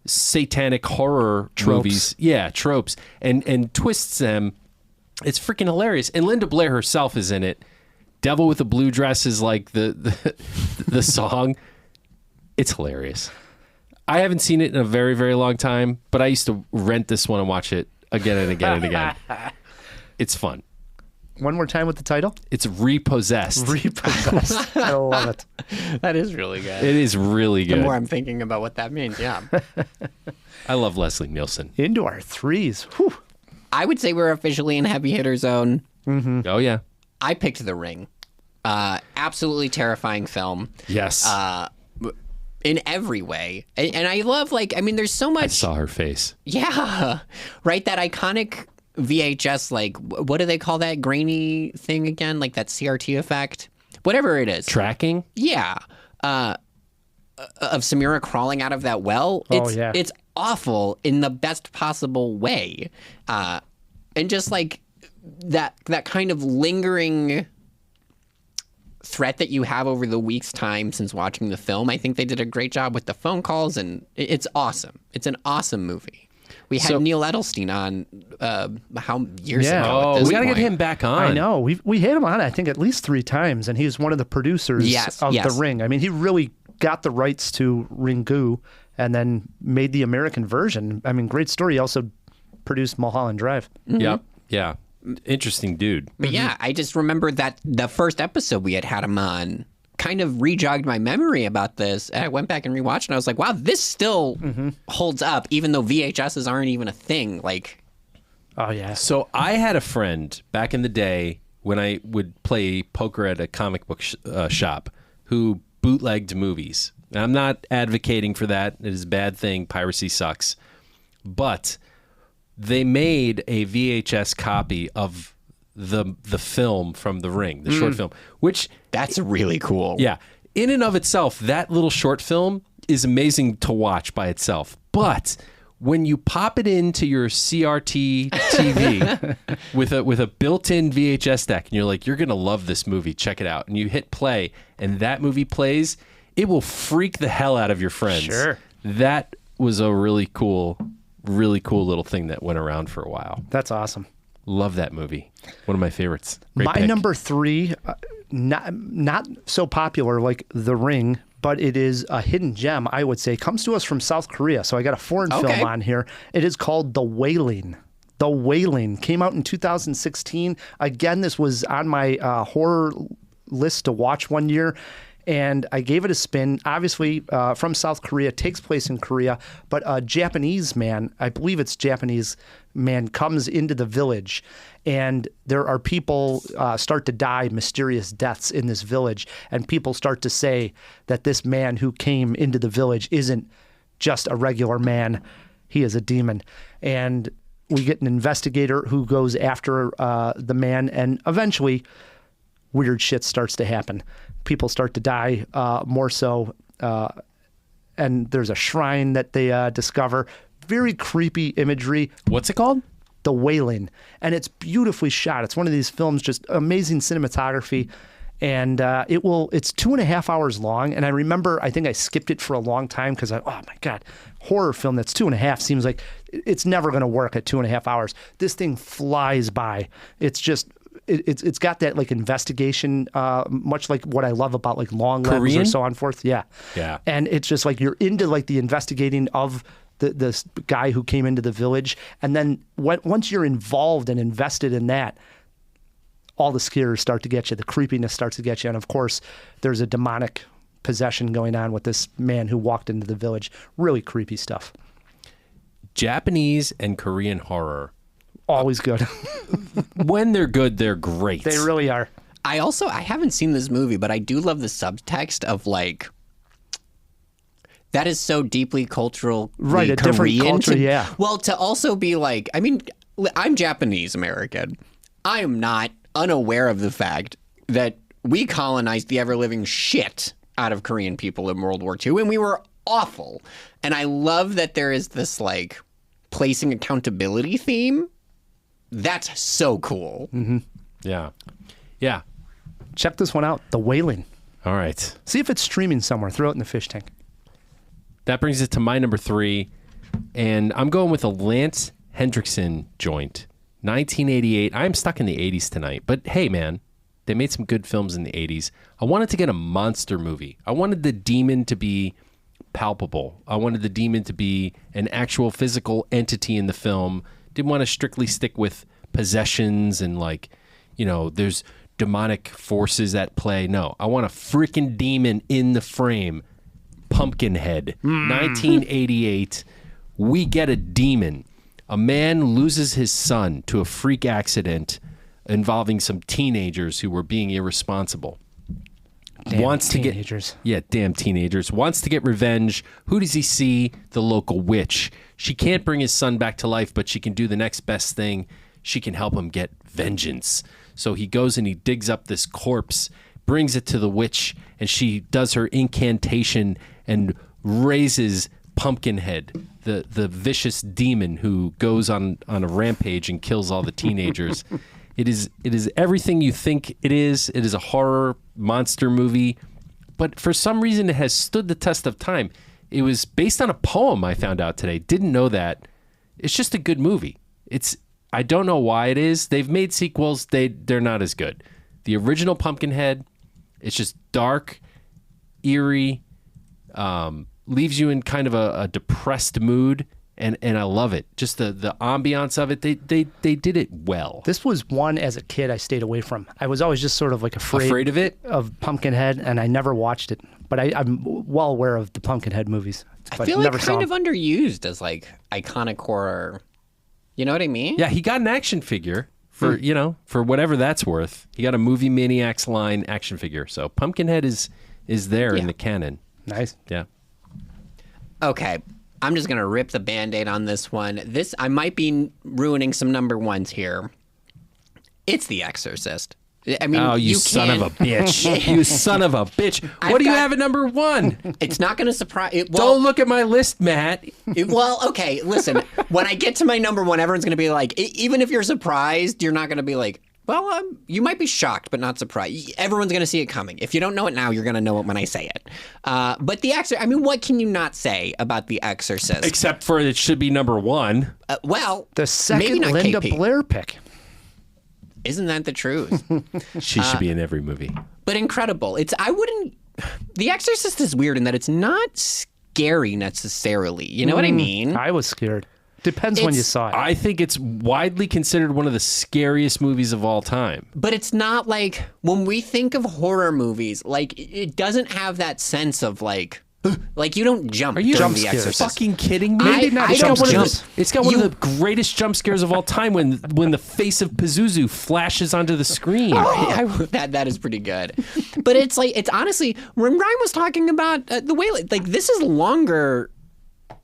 satanic horror movies. Yeah, tropes. And twists them. It's freaking hilarious. And Linda Blair herself is in it. Devil with a Blue Dress is like the song. It's hilarious. I haven't seen it in a very, very long time, but I used to rent this one and watch it again and again and again. It's fun. One more time with the title. It's Repossessed. Repossessed. I love it. That is really good. It is really good. The more I'm thinking about what that means, yeah. I love Leslie Nielsen. Into our threes. Whew. I would say we're officially in heavy hitter zone. Mm-hmm. Oh, yeah. I picked The Ring. Absolutely terrifying film. Yes. In every way. And I love, like, I mean, there's so much. I saw her face. Yeah. Right? That iconic VHS, like, what do they call that grainy thing again? Like that CRT effect? Whatever it is. Tracking? Yeah. Of Samira crawling out of that well. It's awful in the best possible way. And just like that kind of lingering threat that you have over the week's time since watching the film. I think they did a great job with the phone calls, and it's awesome. It's an awesome movie. We had Neil Edelstein on how years ago. Oh, we got to get him back on. I know. We had him on, I think, at least 3 times, and he was one of the producers of The Ring. I mean, he really got the rights to Ringu and then made the American version. I mean, great story. He also produced Mulholland Drive. Mm-hmm. Yep. Yeah. Interesting dude. But yeah, I just remember that the first episode we had him on kind of rejogged my memory about this. And I went back and rewatched and I was like, wow, this still holds up, even though VHSs aren't even a thing. Like, oh, yeah. So I had a friend back in the day when I would play poker at a comic book shop who bootlegged movies. And I'm not advocating for that. It is a bad thing. Piracy sucks. But they made a VHS copy of the film from The Ring, the short film, which... That's really cool. Yeah. In and of itself, that little short film is amazing to watch by itself. But when you pop it into your CRT TV with a built-in VHS deck, and you're like, you're going to love this movie, check it out. And you hit play, and that movie plays, it will freak the hell out of your friends. Sure. That was a really cool little thing that went around for a while. That's awesome. Love that movie. One of my favorites. Great My pick. number 3, not so popular like The Ring, but it is a hidden gem, I would say. Comes to us from South Korea, so I got a foreign film on here. It is called The Wailing. The Wailing came out in 2016. Again, this was on my horror list to watch one year. And I gave it a spin. Obviously, from South Korea, takes place in Korea, but a Japanese man, I believe it's Japanese man, comes into the village, and there are people start to die mysterious deaths in this village, and people start to say that this man who came into the village isn't just a regular man, he is a demon. And we get an investigator who goes after the man, and eventually weird shit starts to happen. People start to die more so, and there's a shrine that they discover. Very creepy imagery. What's it called? The Wailing. And it's beautifully shot. It's one of these films, just amazing cinematography. And it's 2.5 hours long. And I remember, I think I skipped it for a long time because oh my God, horror film that's 2.5 seems like it's never going to work at 2.5 hours. This thing flies by. It's just... It's got that like investigation, much like what I love about like Long Legs Korean? or so on forth. Yeah. Yeah. And it's just like you're into like the investigating of this guy who came into the village. And then once you're involved and invested in that, all the scares start to get you. The creepiness starts to get you. And of course, there's a demonic possession going on with this man who walked into the village. Really creepy stuff. Japanese and Korean horror. Always good. When they're good, they're great. They really are. I haven't seen this movie, but I do love the subtext of like, that is so deeply cultural. Right, a different culture, yeah. Well, to also be like, I mean, I'm Japanese American. I am not unaware of the fact that we colonized the ever-living shit out of Korean people in World War II, and we were awful. And I love that there is this like placing accountability theme. That's so cool. Mm-hmm. Yeah. Yeah. Check this one out. The Wailing. All right. See if it's streaming somewhere. Throw it in the fish tank. That brings us to my number 3. and I'm going with a Lance Hendrickson joint. 1988. I'm stuck in the 80s tonight, but hey, man, they made some good films in the 80s. I wanted to get a monster movie. I wanted the demon to be palpable. I wanted the demon to be an actual physical entity in the film. Didn't want to strictly stick with possessions and like, you know, there's demonic forces at play. No, I want a freaking demon in the frame. Pumpkinhead. 1988. We get a demon. A man loses his son to a freak accident involving some teenagers who were being irresponsible. Damn teenagers. Damn teenagers. Wants to get revenge. Who does he see? The local witch. She can't bring his son back to life, but she can do the next best thing. She can help him get vengeance. So he goes and he digs up this corpse, brings it to the witch, and she does her incantation and raises Pumpkinhead, the vicious demon who goes on a rampage and kills all the teenagers. It is everything you think it is. It is a horror monster movie, but for some reason it has stood the test of time. It was based on a poem I found out today. Didn't know that. It's just a good movie. I don't know why it is. They've made sequels. They're not as good. The original Pumpkinhead, it's just dark, eerie, leaves you in kind of a depressed mood, and I love it. Just the ambiance of it. They did it well. This was one as a kid I stayed away from. I was always just sort of like afraid of it, of Pumpkinhead, and I never watched it. But I'm well aware of the Pumpkinhead movies. I feel like kind of underused as like iconic horror. You know what I mean? Yeah, he got an action figure for for whatever that's worth. He got a Movie Maniacs line action figure. So Pumpkinhead is there in the canon. Nice. Yeah. Okay, I'm just gonna rip the Band-Aid on this one. I might be ruining some number ones here. It's The Exorcist. I mean, oh, you son of a bitch! You son of a bitch! What do you have at number one? It's not gonna surprise. Don't look at my list, Matt. Okay, listen. When I get to my number one, everyone's gonna be like, even if you're surprised, you're not gonna be like, well, you might be shocked, but not surprised. Everyone's going to see it coming. If you don't know it now, you're going to know it when I say it. But The Exorcist, I mean, what can you not say about The Exorcist? Except for it should be number one. The second maybe not Linda KP. Blair pick. Isn't that the truth? She should be in every movie. But incredible. The Exorcist is weird in that it's not scary necessarily. You know what I mean? I was scared. Depends when you saw it. I think it's widely considered one of the scariest movies of all time. But it's not like, when we think of horror movies, like, it doesn't have that sense of like you don't jump. Are you during The Exorcist. fucking kidding me? It's got one of the greatest jump scares of all time when the face of Pizuzu flashes onto the screen. That is pretty good. But it's honestly, when Ryan was talking about the way, like, this is longer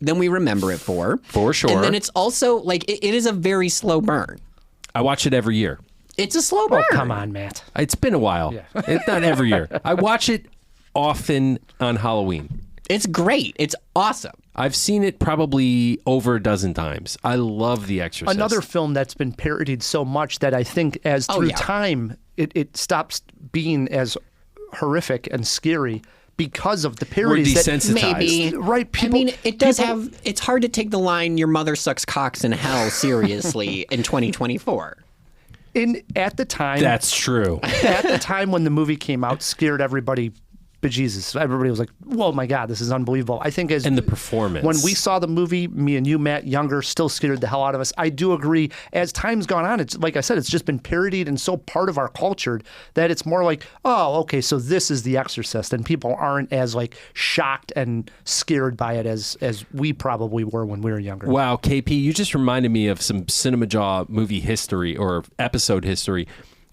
than we remember it for. For sure. And then it's also, like, it is a very slow burn. I watch it every year. It's a slow burn. Oh, come on, Matt. It's been a while. Yeah. It's not every year. I watch it often on Halloween. It's great. It's awesome. I've seen it probably over a dozen times. I love The Exorcist. Another film that's been parodied so much that I think as through time, it stops being as horrific and scary because of the parodies. We're desensitized. Maybe. Right. People, I mean, it's hard to take the line, your mother sucks cocks in hell, seriously in 2024. At the time. That's true. At the time when the movie came out, scared everybody bejesus. Everybody was like, "Whoa, my God, this is unbelievable." I think and the performance. When we saw the movie, me and you, Matt, younger, still scared the hell out of us. I do agree. As time's gone on, it's like I said, it's just been parodied and so part of our culture that it's more like, oh, okay, so this is The Exorcist, and people aren't as like shocked and scared by it as we probably were when we were younger. Wow, KP, you just reminded me of some CinemaJaw movie history or episode history.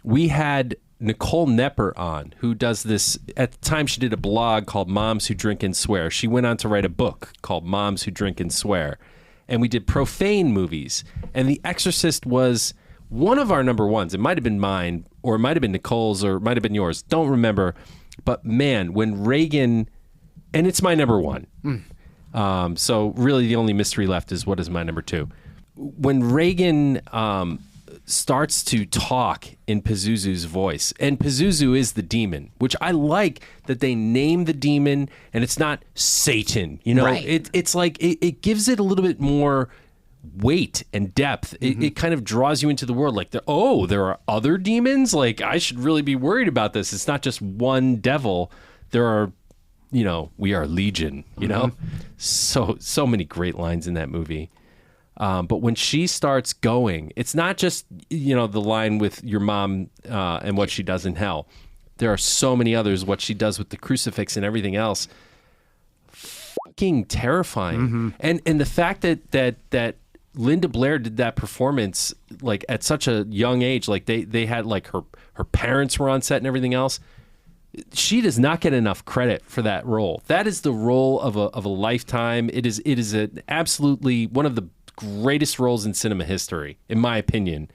We had Nicole Nepper on, who does this. At the time, she did a blog called Moms Who Drink and Swear. She went on to write a book called Moms Who Drink and Swear. And we did profane movies. And The Exorcist was one of our number ones. It might have been mine, or it might have been Nicole's, or it might have been yours. Don't remember. But man, when Reagan, and it's my number one. So really the only mystery left is what is my number two. When Reagan starts to talk in Pizuzu's voice. And Pizuzu is the demon, which I like that they name the demon and it's not Satan. You know, Right. it's like it gives it a little bit more weight and depth. It kind of draws you into the world like, there are other demons? Like, I should really be worried about this. It's not just one devil. There are, we are legion, you know? So many great lines in that movie. But when she starts going, it's not just, the line with your mom and what she does in hell. There are so many others, what she does with the crucifix and everything else. Fucking terrifying. And the fact that Linda Blair did that performance like at such a young age, like they had like her parents were on set and everything else. She does not get enough credit for that role. That is the role of a lifetime. It is absolutely one of the greatest roles in cinema history, in my opinion.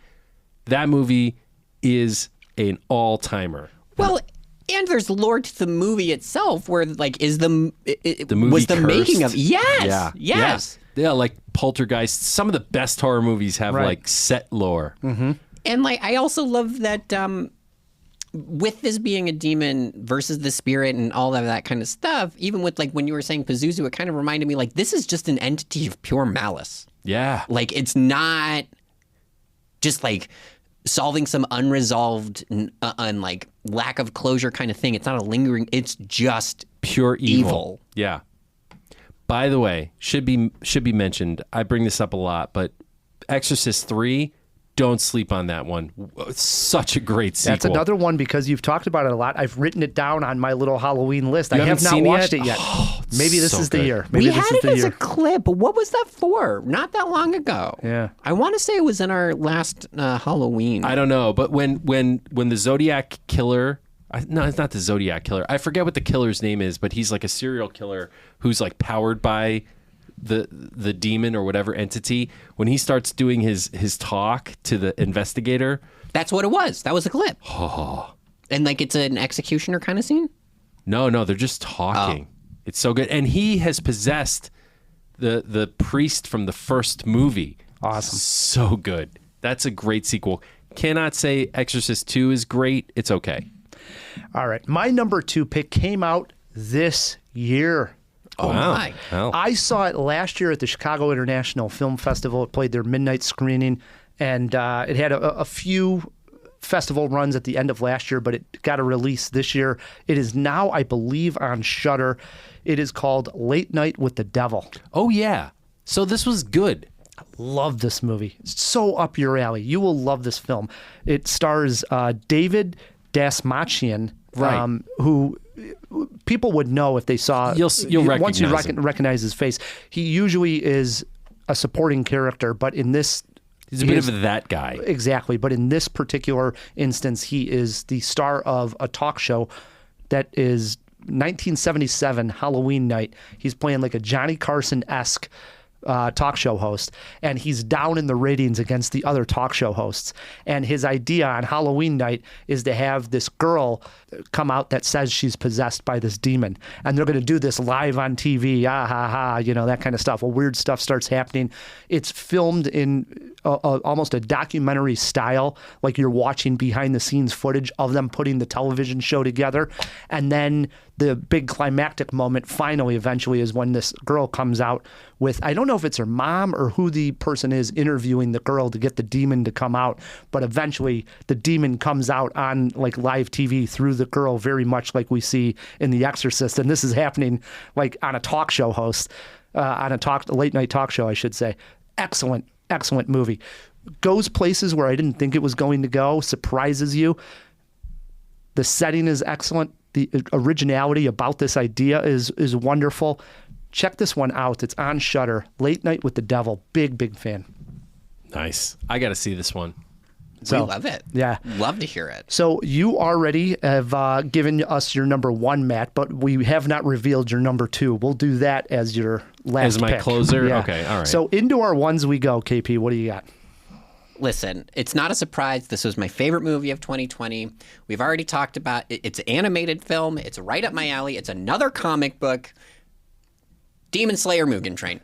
That movie is an all-timer. Well, and there's lore to the movie itself, where like The movie was the cursed? making of yes. Yeah, like Poltergeist. Some of the best horror movies have like set lore. And like I also love that with this being a demon versus the spirit and all of that kind of stuff, even with like when you were saying Pizuzu, it kind of reminded me like this is just an entity of pure malice. Yeah. Like it's not just like solving some unresolved like lack of closure kind of thing. It's not a lingering, it's just Pure evil. Yeah. By the way, should be mentioned, I bring this up a lot, but Exorcist 3, don't sleep on that one. Such a great sequel. That's another one because you've talked about it a lot. I've written it down on my little Halloween list. I have haven't not seen it watched yet? it yet. Oh, Maybe this so is the good. year. Maybe we this had is it the as year. a clip. What was that for? Not that long ago. Yeah. I want to say it was in our last Halloween. I don't know, but when the Zodiac killer, no, it's not the Zodiac killer. I forget what the killer's name is, but he's like a serial killer who's like powered by the demon or whatever entity. When he starts doing his talk to the investigator, That's what it was. That was a clip. And like it's an executioner kind of scene? no, they're just talking. It's so good, and he has possessed the priest from the first movie. Awesome. So good. That's a great sequel. Cannot say Exorcist 2 is great. It's okay. All right. My number 2 pick came out this year. Oh my. Well, I saw it last year at the Chicago International Film Festival. It played their midnight screening, and it had a few festival runs at the end of last year, but it got a release this year. It is now, I believe, on Shudder. It is called Late Night with the Devil. oh yeah. So this was good. Love this movie. It's so up your alley. You will love this film. It stars David Dasmachian, Right. who people would know if they saw. You'll once you recognize him. recognize his face. He usually is a supporting character, but in this, He's a bit of that guy. exactly. But in this particular instance, he is the star of a talk show that is 1977 Halloween night. He's playing like a Johnny Carson-esque talk show host, and he's down in the ratings against the other talk show hosts. And his idea on Halloween night is to have this girl come out that says she's possessed by this demon, and they're going to do this live on TV, that kind of stuff. Well, weird stuff starts happening. It's filmed in almost a documentary style, like you're watching behind the scenes footage of them putting the television show together. And then the big climactic moment finally eventually is when this girl comes out with, I don't know if it's her mom or who the person is interviewing the girl to get the demon to come out, but eventually the demon comes out on like live TV through the girl, very much like we see in The Exorcist. And this is happening like on a talk show host, on a late night talk show, I should say. Excellent movie. Goes places where I didn't think it was going to go, surprises you. The setting is excellent. The originality about this idea is wonderful. Check this one out. It's on Shudder. Late Night with the Devil. Big fan. Nice. I got to see this one. We love it. Yeah. Love to hear it. So you already have given us your number 1, Matt, but we have not revealed your number 2. We'll do that as your last As my pick. closer? Yeah. Okay, all right. So into our ones we go, KP. What do you got? Listen, it's not a surprise. This was my favorite movie of 2020. We've already talked about it. It's an animated film. It's right up my alley. It's another comic book. Demon Slayer Mugen Train.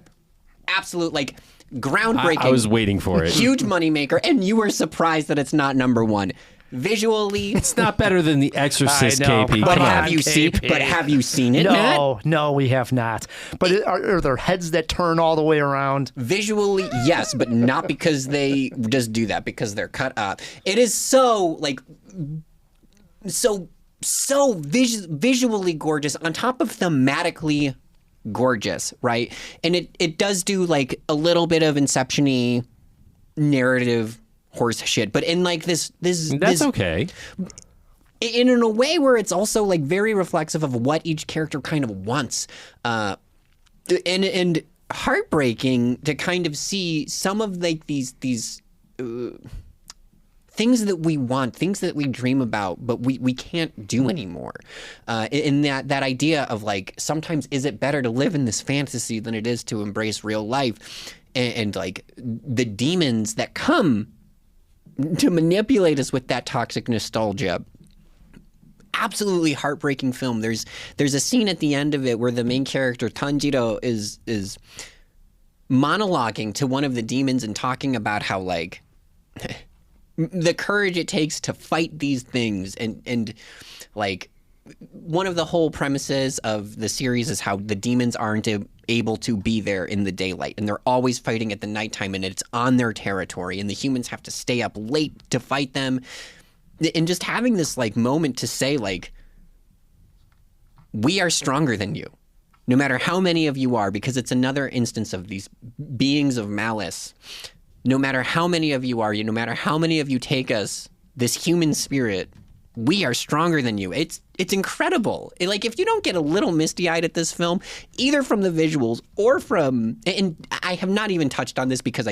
Absolute, like, groundbreaking. I was waiting for it. Huge moneymaker, and you were surprised that it's not number one. Visually, It's not better than The Exorcist, I know. KP. but Come have on. you seen? KP. But have you seen it, Matt? No, we have not. But are there heads that turn all the way around? Visually, yes, but not because they just do that, because they're cut up. It is so visually gorgeous, on top of thematically gorgeous, right? And it does do like a little bit of Inception-y narrative horse shit, but in like this Okay. in a way where it's also like very reflexive of what each character kind of wants, and heartbreaking to kind of see some of like these things that we want, things that we dream about, but we can't do anymore. In that idea of like, sometimes is it better to live in this fantasy than it is to embrace real life, and like the demons that come to manipulate us with that toxic nostalgia. Absolutely heartbreaking film. There's a scene at the end of it where the main character Tanjiro is monologuing to one of the demons and talking about how like the courage it takes to fight these things, and like one of the whole premises of the series is how the demons aren't able to be there in the daylight, and they're always fighting at the nighttime, and it's on their territory, and the humans have to stay up late to fight them. And just having this like moment to say like, we are stronger than you, no matter how many of you are, because it's another instance of these beings of malice. No matter how many of you are, no matter how many of you take us, this human spirit, we are stronger than you. It's incredible. Like, if you don't get a little misty-eyed at this film, either from the visuals or from, and I have not even touched on this because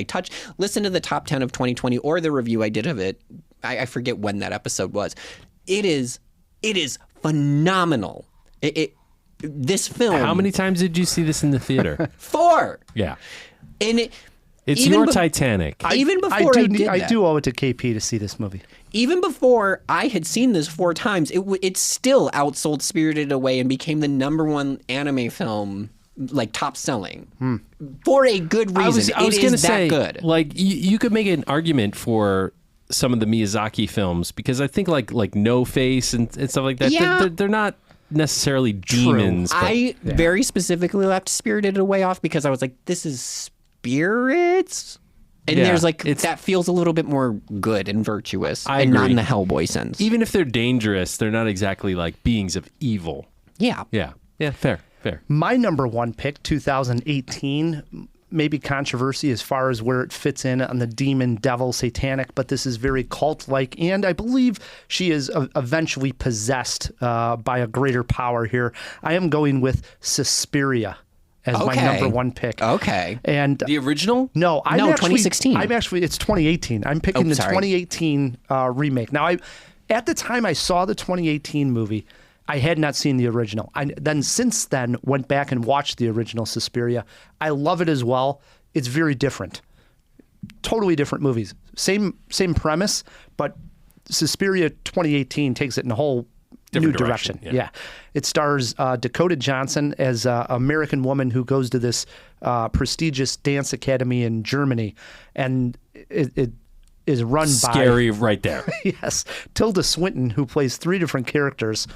listen to the top 10 of 2020 or the review I did of it. I forget when that episode was. It is phenomenal. This film. How many times did you see this in the theater? 4. Yeah. And It's even your be- Titanic. Even before I do owe it to KP to see this movie. Even before I had seen this 4 times, it still outsold Spirited Away and became the #1 anime film, like top selling, for a good reason. I was It gonna is say, that good. like, you could make an argument for some of the Miyazaki films, because I think like No Face and stuff like that. Yeah. They're not necessarily demons. But, I very specifically left Spirited Away off because I was like, this is spirits. And Yeah, there's like, it's- that feels a little bit more good and virtuous, I and not agree. in the Hellboy sense. even if they're dangerous, they're not exactly like beings of evil. Yeah. Yeah. Fair. My #1 pick, 2018, maybe controversy as far as where it fits in on the demon, devil, satanic, but this is very cult-like, and I believe she is eventually possessed by a greater power here. I am going with Suspiria as my Okay. #1 pick. Okay. And The original? no, I'm No, actually, 2016. It's 2018. I'm picking the sorry. 2018 remake. Now, at the time I saw the 2018 movie, I had not seen the original. Since then, went back and watched the original Suspiria. I love it as well. It's very different. Totally different movies. Same premise, but Suspiria 2018 takes it in a whole Different new direction, direction. yeah. It stars Dakota Johnson as an American woman who goes to this prestigious dance academy in Germany, and it is run Scary right there. by yes, Tilda Swinton, who plays 3 different characters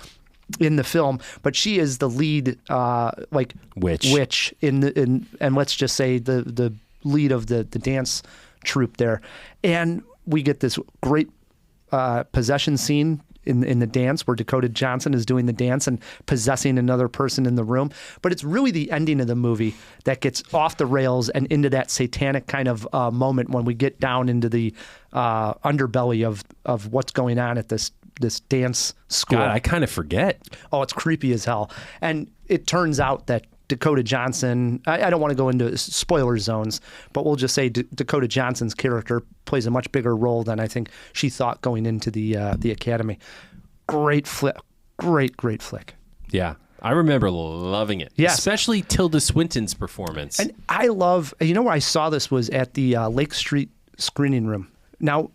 in the film, but she is the lead witch and let's just say the lead of the dance troupe there, and we get this great possession scene in the dance where Dakota Johnson is doing the dance and possessing another person in the room. But it's really the ending of the movie that gets off the rails and into that satanic kind of moment when we get down into the underbelly of what's going on at this dance school. God, I kind of forget. Oh, it's creepy as hell. And it turns out that Dakota Johnson, I don't want to go into spoiler zones, but we'll just say Dakota Johnson's character plays a much bigger role than I think she thought going into the academy. Great flick. Great flick. Yeah. I remember loving it. Yes. Especially Tilda Swinton's performance. And I love, where I saw this was at the Lake Street screening room. Now,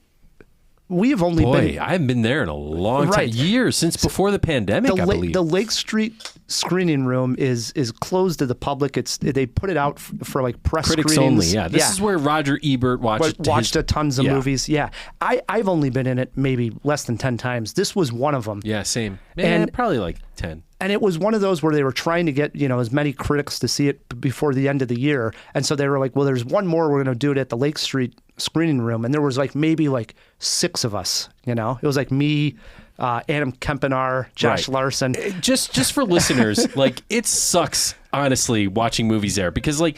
we've only Boy, been. I haven't been there in a long time. Right. Years, since before the pandemic, I believe. The Lake Street screening room is closed to the public. They put it out for like press Critics screenings. only, yeah. This is where Roger Ebert watched tons of movies. Yeah, I've only been in it maybe less than 10 times. This was one of them. Yeah, same. And probably like 10. And it was one of those where they were trying to get, as many critics to see it before the end of the year. And so they were like, well, there's one more. We're going to do it at the Lake Street screening room. And there was like maybe like 6 of us, It was like me, Adam Kempenaar, Josh Larson. Just for listeners, like it sucks, honestly, watching movies there. Because like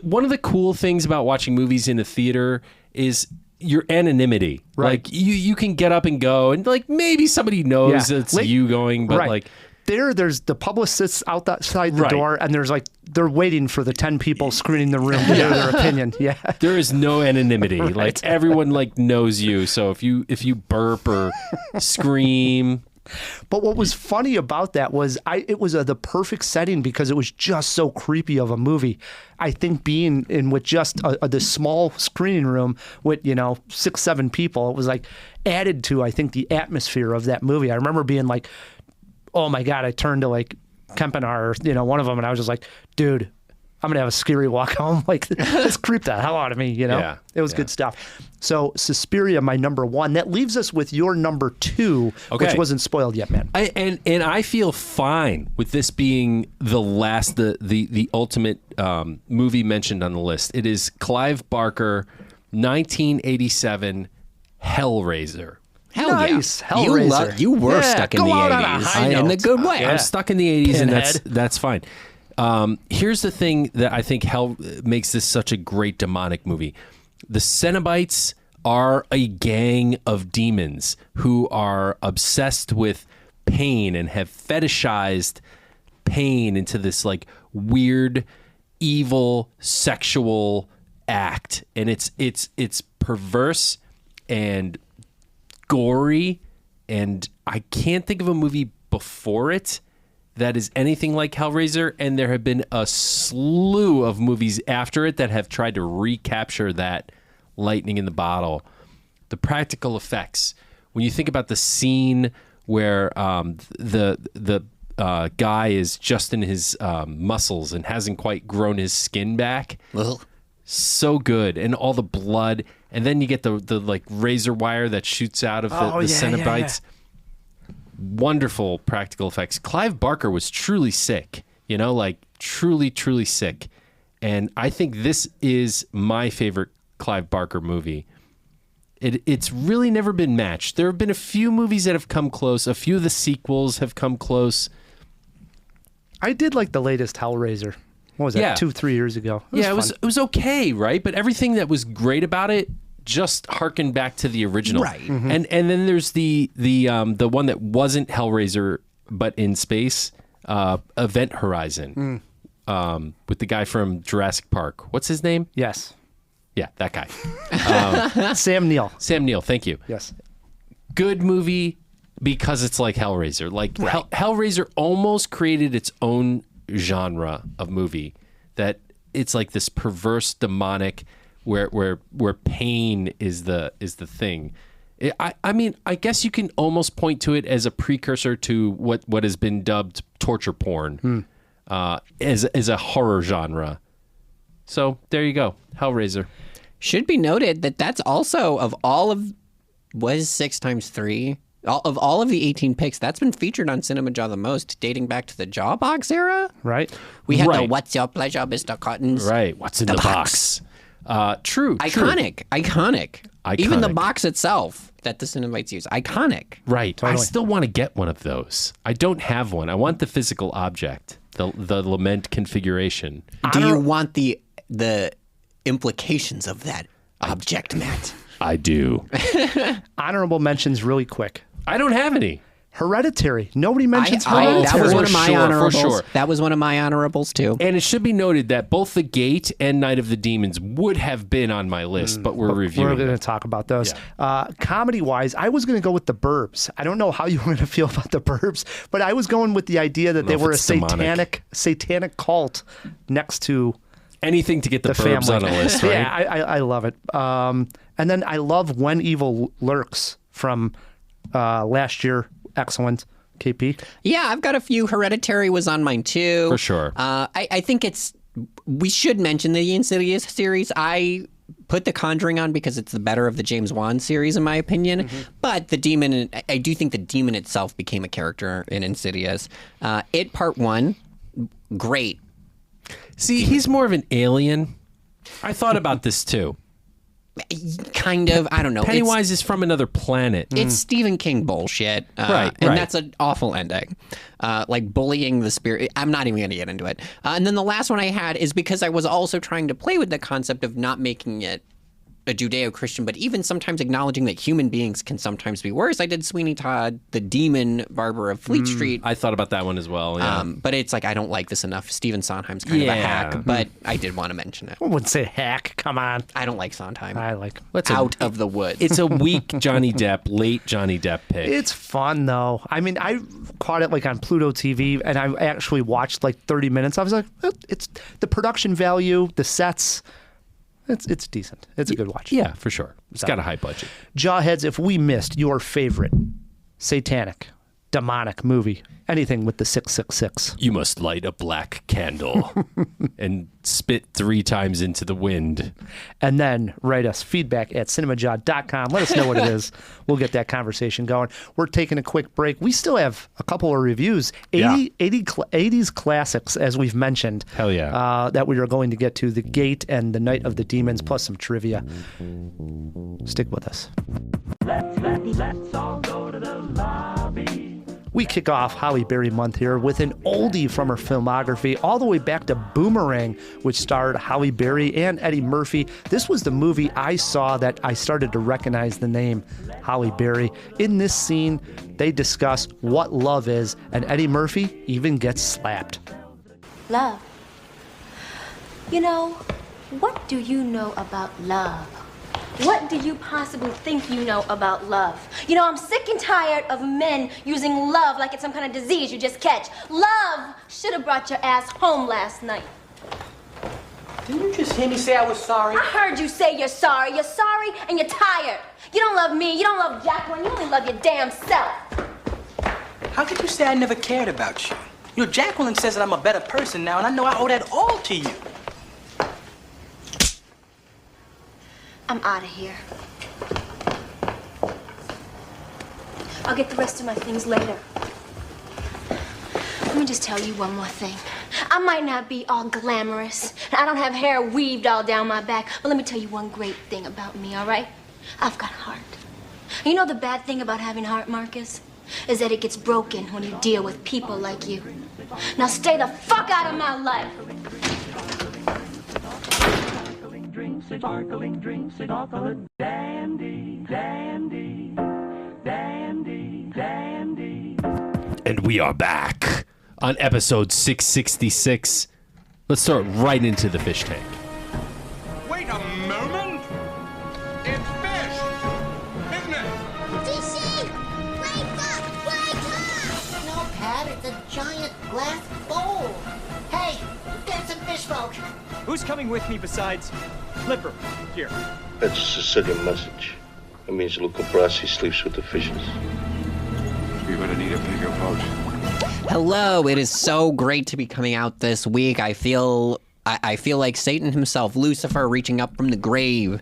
one of the cool things about watching movies in a theater is your anonymity. Right. Like you can get up and go and like maybe somebody knows it's you going, but like... There's the publicists outside the door, and there's like they're waiting for the 10 people screening the room to give their opinion. Yeah, there is no anonymity. Like everyone like knows you. So if you burp or scream. But what was funny about that was it was the perfect setting because it was just so creepy of a movie. I think being in with just this small screening room with 6, 7 people, it was like added to I think the atmosphere of that movie. I remember being like, oh my God, I turned to like Kempenaar, one of them, and I was just like, dude, I'm going to have a scary walk home. Like, this creeped the hell out of me, Yeah. It was good stuff. So, Suspiria, my number 1. That leaves us with your number 2, which wasn't spoiled yet, man. And I feel fine with this being the last, the ultimate movie mentioned on the list. It is Clive Barker, 1987, Hellraiser. Hell nice. yeah. Hellraiser. You were stuck in the 80s. In the good way. I'm stuck in the 80s, Pinhead. and that's fine. Here's the thing that I think makes this such a great demonic movie. The Cenobites are a gang of demons who are obsessed with pain and have fetishized pain into this like weird, evil, sexual act. And it's perverse and gory, and I can't think of a movie before it that is anything like Hellraiser, and there have been a slew of movies after it that have tried to recapture that lightning in the bottle. The practical effects, when you think about the scene where the guy is just in his muscles and hasn't quite grown his skin back, so good, and all the blood. And then you get the like razor wire that shoots out of the Cenobites. Yeah. Wonderful practical effects. Clive Barker was truly sick, like truly, truly sick. And I think this is my favorite Clive Barker movie. It's really never been matched. There have been a few movies that have come close. A few of the sequels have come close. I did like the latest Hellraiser. What was that, 2-3 years ago? It was okay, right? But everything that was great about it just harkened back to the original. Right. Mm-hmm. And then there's the one that wasn't Hellraiser but in space, Event Horizon, with the guy from Jurassic Park. What's his name? Yes. Yeah, that guy. Sam Neill. Sam Neill, thank you. Yes. Good movie because it's like Hellraiser. Like Hellraiser almost created its own genre of movie that it's like this perverse demonic where pain is the thing. I mean, I guess you can almost point to it as a precursor to what has been dubbed torture porn as a horror genre. So there you go, Hellraiser. Should be noted that that's also of all of 6 times 3. Of all of the 18 picks, that's been featured on CinemaJaw the most, dating back to the Jawbox era. Right. We had the What's Your Pleasure, Mr. Cottons. Right. What's in the box? True. Iconic. Even the box itself that the Cenobites use. Iconic. Right. Totally. I still want to get one of those. I don't have one. I want the physical object, the lament configuration. Do you want the implications of that object, Matt? I do. Honorable mentions really quick. I don't have any. Hereditary. Nobody mentions Hereditary. That was one of my honorables. For sure. That was one of my honorables too. And it should be noted that both The Gate and Night of the Demons would have been on my list, but we're reviewing. We're going to talk about those. Yeah. Comedy-wise, I was going to go with The Burbs. I don't know how you were going to feel about The Burbs, but I was going with the idea that they were a satanic cult next to anything to get the Burbs family. on a list, right? Yeah, I love it. And then I love When Evil Lurks from last year. Excellent. KP? Yeah, I've got a few. Hereditary was on mine too. For sure. I think we should mention the Insidious series. I put The Conjuring on because it's the better of the James Wan series, in my opinion. But the demon, I do think the demon itself became a character in Insidious. It Part 1, great. See, he's more of an alien. I thought about this too. Kind of, I don't know. Pennywise is from another planet. It's Stephen King bullshit. Right. And that's an awful ending. Like bullying the spirit. I'm not even going to get into it. And then the last one I had is because I was also trying to play with the concept of not making it a Judeo-Christian, but even sometimes acknowledging that human beings can sometimes be worse. I did Sweeney Todd, the demon barber of Fleet Street. I thought about that one as well. Yeah. But it's like, I don't like this enough. Stephen Sondheim's kind of a hack, but I did want to mention it. I wouldn't say hack. Come on. I don't like Sondheim. I like him. Out of the woods. It's a weak Johnny Depp, late Johnny Depp pick. It's fun, though. I mean, I caught it like on Pluto TV, and I actually watched like 30 minutes. I was like, it's the production value, the sets. It's decent. It's a good watch. Yeah, for sure. It's got a high budget. Jawheads, if we missed your favorite satanic, demonic movie, anything with the 666. You must light a black candle and spit 3 times into the wind. And then write us feedback at CinemaJaw.com. Let us know what it is. We'll get that conversation going. We're taking a quick break. We still have a couple of reviews. 80s classics, as we've mentioned. Hell yeah. That we are going to get to. The Gate and the Night of the Demons, plus some trivia. Stick with us. Let's all go to the lobby. We kick off Halle Berry month here with an oldie from her filmography, all the way back to Boomerang, which starred Halle Berry and Eddie Murphy. This was the movie I saw that I started to recognize the name Halle Berry. In this scene, they discuss what love is, and Eddie Murphy even gets slapped. Love. You know, what do you know about love? What do you possibly think you know about love? You know, I'm sick and tired of men using love like it's some kind of disease you just catch. Love should have brought your ass home last night. Didn't you just hear me say I was sorry? I heard you say you're sorry. You're sorry and you're tired. You don't love me. You don't love Jacqueline. You only love your damn self. How could you say I never cared about you? You know, Jacqueline says that I'm a better person now, and I know I owe that all to you. I'm out of here. I'll get the rest of my things later. Let me just tell you one more thing. I might not be all glamorous, and I don't have hair weaved all down my back, but let me tell you one great thing about me, all right? I've got heart. You know the bad thing about having heart, Marcus? Is that it gets broken when you deal with people like you. Now stay the fuck out of my life! Sparkling drinks, it all colored dandy, dandy, dandy, dandy. And we are back on episode 666. Let's start right into the fish tank. Wait a moment! It's fish! Isn't it? DC! Wake up! No, Pat, it's a giant glass bowl. Hey, get some fish folk. Who's coming with me besides Flipper? Here. That's a Sicilian message. It means Luca Brasi sleeps with the fishes. You're gonna need a bigger boat. Hello, it is so great to be coming out this week. I feel like Satan himself, Lucifer, reaching up from the grave,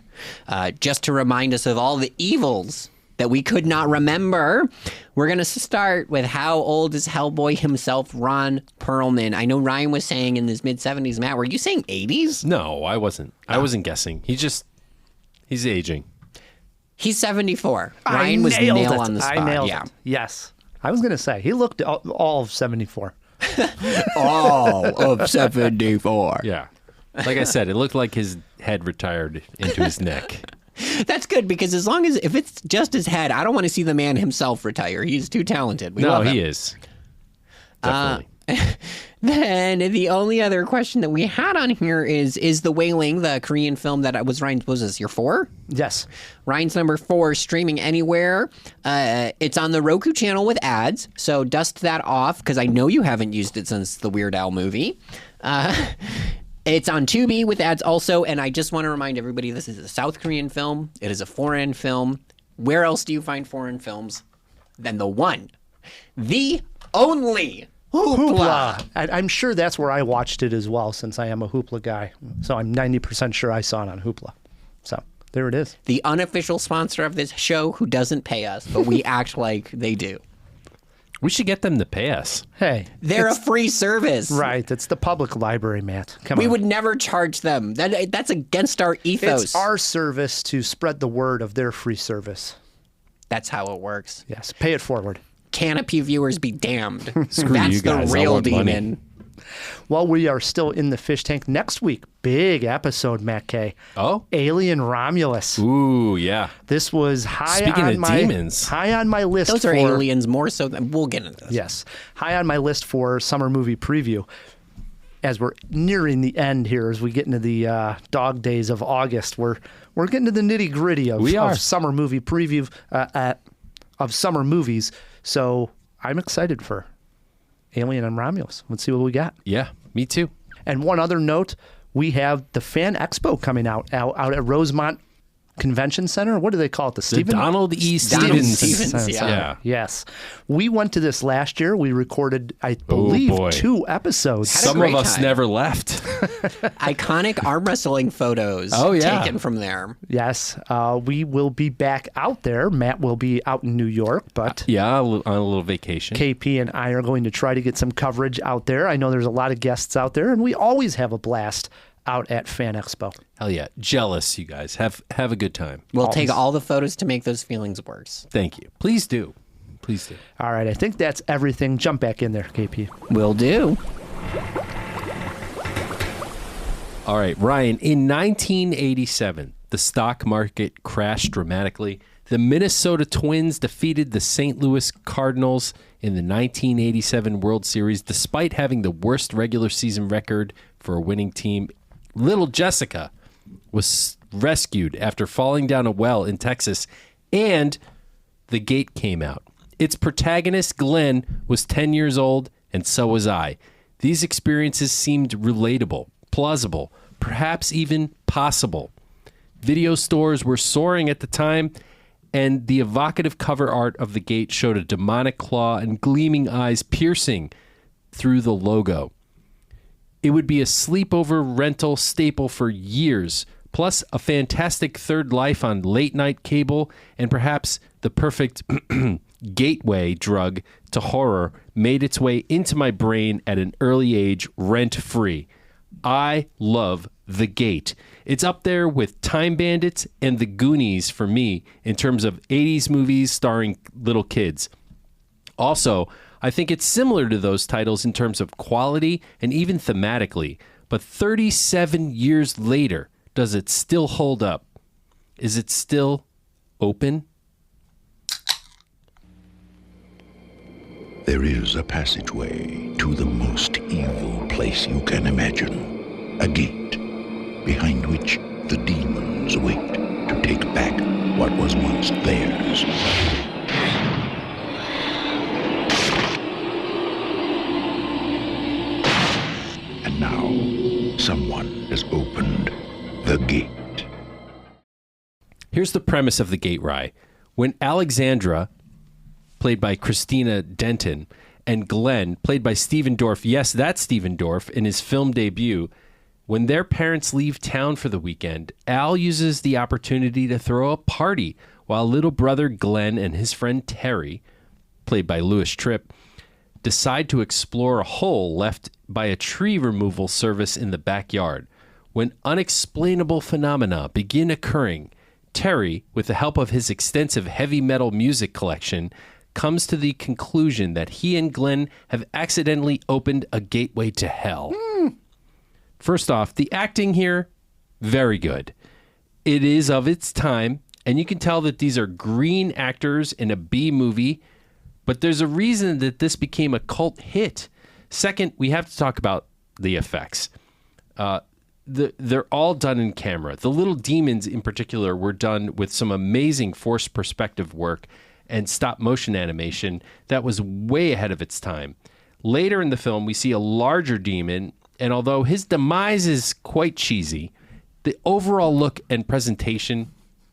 just to remind us of all the evils that we could not remember. We're going to start with how old is Hellboy himself, Ron Perlman. I know Ryan was saying in his mid-70s. Matt, were you saying 80s? No, I wasn't. I wasn't guessing. He's aging. He's 74. Ryan was nailed on the spot. I nailed it. Yes. I was going to say, he looked all of 74. All of 74. Yeah. Like I said, it looked like his head retired into his neck. That's good, because if it's just his head, I don't want to see the man himself retire. He's too talented. We love him. He is. Definitely. Then the only other question that we had on here is The Wailing, the Korean film that was Ryan's, was this your 4? Yes. Ryan's number 4, streaming anywhere. It's on the Roku channel with ads, so dust that off, because I know you haven't used it since the Weird Al movie. It's on Tubi with ads also, and I just want to remind everybody this is a South Korean film. It is a foreign film. Where else do you find foreign films than the one, the only Hoopla? I'm sure that's where I watched it as well, since I am a Hoopla guy. So I'm 90% sure I saw it on Hoopla. So there it is. The unofficial sponsor of this show who doesn't pay us, but we act like they do. We should get them to pay us. Hey. They're a free service. Right. It's the public library, Matt. Come on. We would never charge them. That's against our ethos. It's our service to spread the word of their free service. That's how it works. Yes. Pay it forward. Canopy viewers be damned. Screw That's you guys. the I real want money. demon. Well, we are still in the fish tank. Next week, big episode, Matt K. Oh? Alien Romulus. Ooh, yeah. This was high Speaking on of my demons. high on my list. Those are for, aliens more so than we'll get into this. Yes, high on my list for summer movie preview. As we're nearing the end here, as we get into the dog days of August, we're getting to the nitty gritty of summer movie preview of summer movies. So I'm excited for Alien and Romulus. Let's see what we got. Yeah, me too. And one other note, we have the Fan Expo coming out at Rosemont Convention Center. What do they call it? The Donald E. Stevens. Yeah. Yes. We went to this last year. We recorded, I believe, 2 episodes. Some of us never left. Iconic arm wrestling photos taken from there. Yes. We will be back out there. Matt will be out in New York, but on a little vacation. KP and I are going to try to get some coverage out there. I know there's a lot of guests out there, and we always have a blast out at Fan Expo. Hell yeah. Jealous, you guys. Have a good time. We'll take all the photos to make those feelings worse. Thank you. Please do. Please do. All right. I think that's everything. Jump back in there, KP. Will do. All right, Ryan. In 1987, the stock market crashed dramatically. The Minnesota Twins defeated the St. Louis Cardinals in the 1987 World Series, despite having the worst regular season record for a winning team. Little Jessica was rescued after falling down a well in Texas, and the gate came out. Its protagonist, Glenn, was 10 years old, and so was I. These experiences seemed relatable, plausible, perhaps even possible. Video stores were soaring at the time, and the evocative cover art of the gate showed a demonic claw and gleaming eyes piercing through the logo. It would be a sleepover rental staple for years, plus a fantastic third life on late-night cable, and perhaps the perfect gateway drug to horror made its way into my brain at an early age, rent-free. I love The Gate. It's up there with Time Bandits and The Goonies for me in terms of 80s movies starring little kids. Also, I think it's similar to those titles in terms of quality and even thematically, but 37 years later, does it still hold up? Is it still open? There is a passageway to the most evil place you can imagine. A gate behind which the demons wait to take back what was once theirs. And now, someone has opened the gate. Here's the premise of The Gate, Rye. When Alexandra, played by Christina Denton, and Glenn, played by Stephen Dorff, yes, that's Stephen Dorff, in his film debut, when their parents leave town for the weekend, Al uses the opportunity to throw a party while little brother Glenn and his friend Terry, played by Louis Tripp, decide to explore a hole left by a tree removal service in the backyard. When unexplainable phenomena begin occurring, Terry, with the help of his extensive heavy metal music collection, comes to the conclusion that he and Glenn have accidentally opened a gateway to hell. First off, the acting here, very good. It is of its time, and you can tell that these are green actors in a B movie, but there's a reason that this became a cult hit. Second, we have to talk about the effects. They're all done in camera. The little demons in particular were done with some amazing forced perspective work and stop motion animation that was way ahead of its time. Later in the film, we see a larger demon, And although his demise is quite cheesy, the overall look and presentation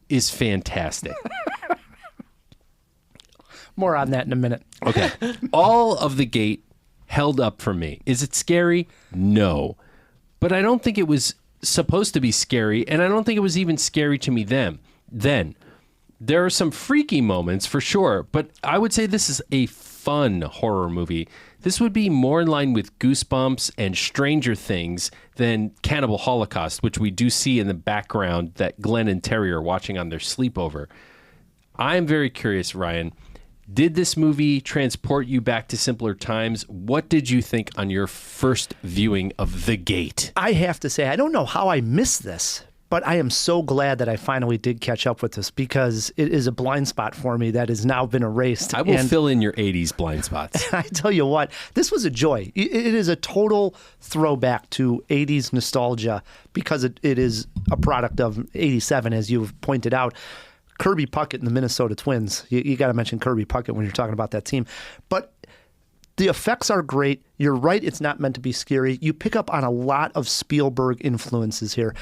is fantastic. More on that in a minute. Okay. All of The Gate held up for me. Is it scary? No. But I don't think it was supposed to be scary, and I don't think it was even scary to me then. There are some freaky moments for sure, but I would say this is a fun horror movie. This would be more in line with Goosebumps and Stranger Things than Cannibal Holocaust, which we do see in the background that Glenn and Terry are watching on their sleepover. I'm very curious, Ryan. Did this movie transport you back to simpler times? What did you think on your first viewing of The Gate? I have to say, I don't know how I missed this, but I am so glad that I finally did catch up with this because it is a blind spot for me that has now been erased. I will fill in your 80s blind spots. I tell you what, this was a joy. It is a total throwback to 80s nostalgia because it is a product of 87, as you've pointed out. Kirby Puckett and the Minnesota Twins. You got to mention Kirby Puckett when you're talking about that team. But the effects are great. You're right, it's not meant to be scary. You pick up on a lot of Spielberg influences here.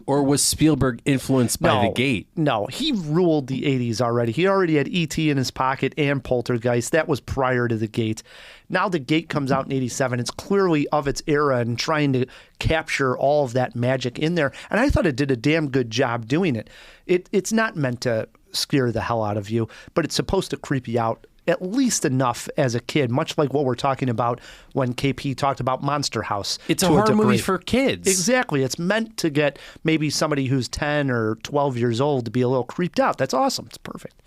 Or was Spielberg influenced by The Gate? No, he ruled the 80s already. He already had E.T. in his pocket and Poltergeist. That was prior to The Gate. Now The Gate comes out in 87. It's clearly of its era and trying to capture all of that magic in there. And I thought it did a damn good job doing it. It's not meant to scare the hell out of you, but it's supposed to creep you out at least enough as a kid, much like what we're talking about when KP talked about Monster House. It's a horror movie for kids. Exactly. It's meant to get maybe somebody who's 10 or 12 years old to be a little creeped out. That's awesome. It's perfect.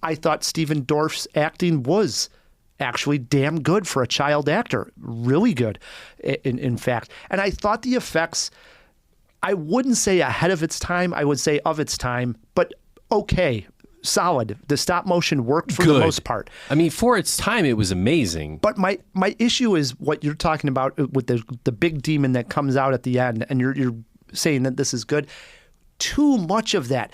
I thought Stephen Dorff's acting was actually damn good for a child actor. Really good, in fact. And I thought the effects, I wouldn't say ahead of its time. I would say of its time, but okay. Solid. The stop motion worked for the most part. I mean, for its time, it was amazing. But my issue is what you're talking about with the big demon that comes out at the end, and you're saying that this is good. Too much of that.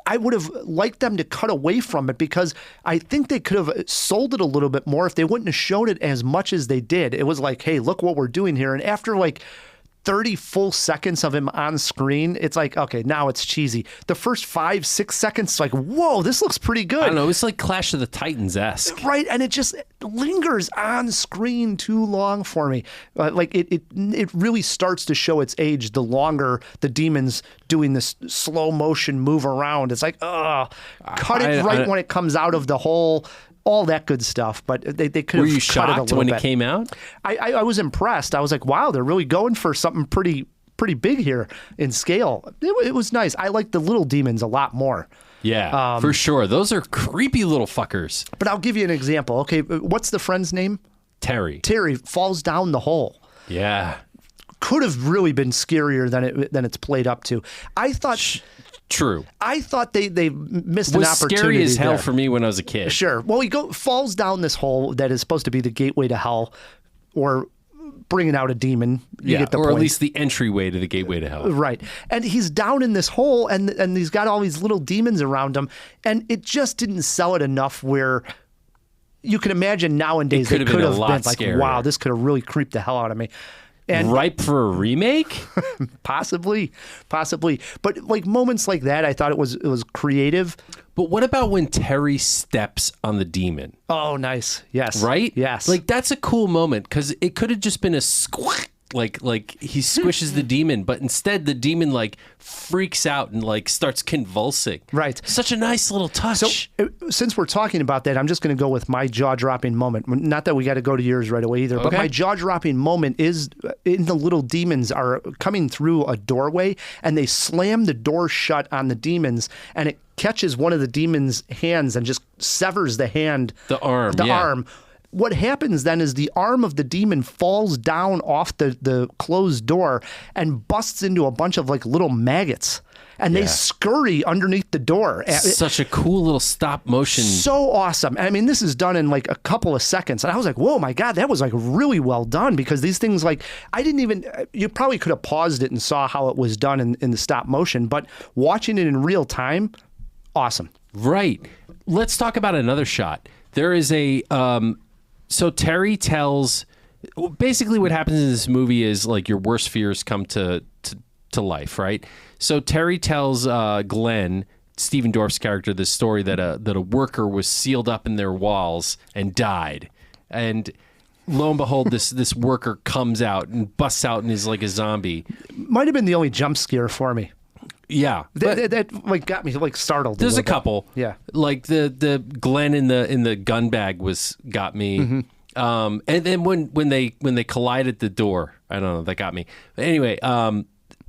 I would have liked them to cut away from it because I think they could have sold it a little bit more if they wouldn't have showed it as much as they did. It was like, hey, look what we're doing here. And after like 30 full seconds of him on screen, it's like, okay, now it's cheesy. The first 5-6 seconds, it's like, whoa, this looks pretty good. I don't know, it's like Clash of the Titans-esque. Right, and it just lingers on screen too long for me. Like, it really starts to show its age the longer the demon's doing this slow motion move around. It's like, cut it right when it comes out of the hole. All that good stuff, but they could have. Were you cut it a shocked little when bit. it came out? I was impressed. I was like, wow, they're really going for something pretty big here in scale. It was nice. I like the little demons a lot more. Yeah, for sure. Those are creepy little fuckers. But I'll give you an example. Okay, what's the friend's name? Terry. Terry falls down the hole. Yeah. Could have really been scarier than it's played up to. I thought. True. I thought they missed an opportunity. Was scary as hell there. for me when I was a kid. Sure. Well, he falls down this hole that is supposed to be the gateway to hell, or bringing out a demon. You get the or point. at least the entryway to the gateway to hell. Right. And he's down in this hole, and he's got all these little demons around him, and it just didn't sell it enough where you can imagine nowadays they could have been like, scarier. wow, this could have really creeped the hell out of me. And ripe for a remake? Possibly. But like moments like that, I thought it was creative. But what about when Terry steps on the demon? Oh, nice. Yes. Right? Yes. Like that's a cool moment because it could have just been a squawk. Like he squishes the demon, but instead the demon like freaks out and like starts convulsing. Right. Such a nice little touch. So since we're talking about that, I'm just going to go with my jaw-dropping moment. Not that we got to go to yours right away either, but my jaw-dropping moment is in the little demons are coming through a doorway and they slam the door shut on the demons and it catches one of the demon's hands and just severs the hand. The arm. What happens then is the arm of the demon falls down off the closed door and busts into a bunch of like little maggots. And they scurry underneath the door. Such a cool little stop motion. So awesome. I mean, this is done in like a couple of seconds. And I was like, whoa, my God, that was like really well done because these things like, you probably could have paused it and saw how it was done in the stop motion, but watching it in real time, awesome. Right. Let's talk about another shot. There is a... So Terry tells Basically, what happens in this movie is like your worst fears come to life, right? So Terry tells Glenn, Stephen Dorff's character, this story that a worker was sealed up in their walls and died, and lo and behold, this worker comes out and busts out and is like a zombie. Might have been the only jump scare for me. Yeah, that like got me like startled. There's a couple. Bit. Yeah, like the Glenn in the gun bag got me. Mm-hmm. And then when they collide at the door, I don't know, that got me. But anyway,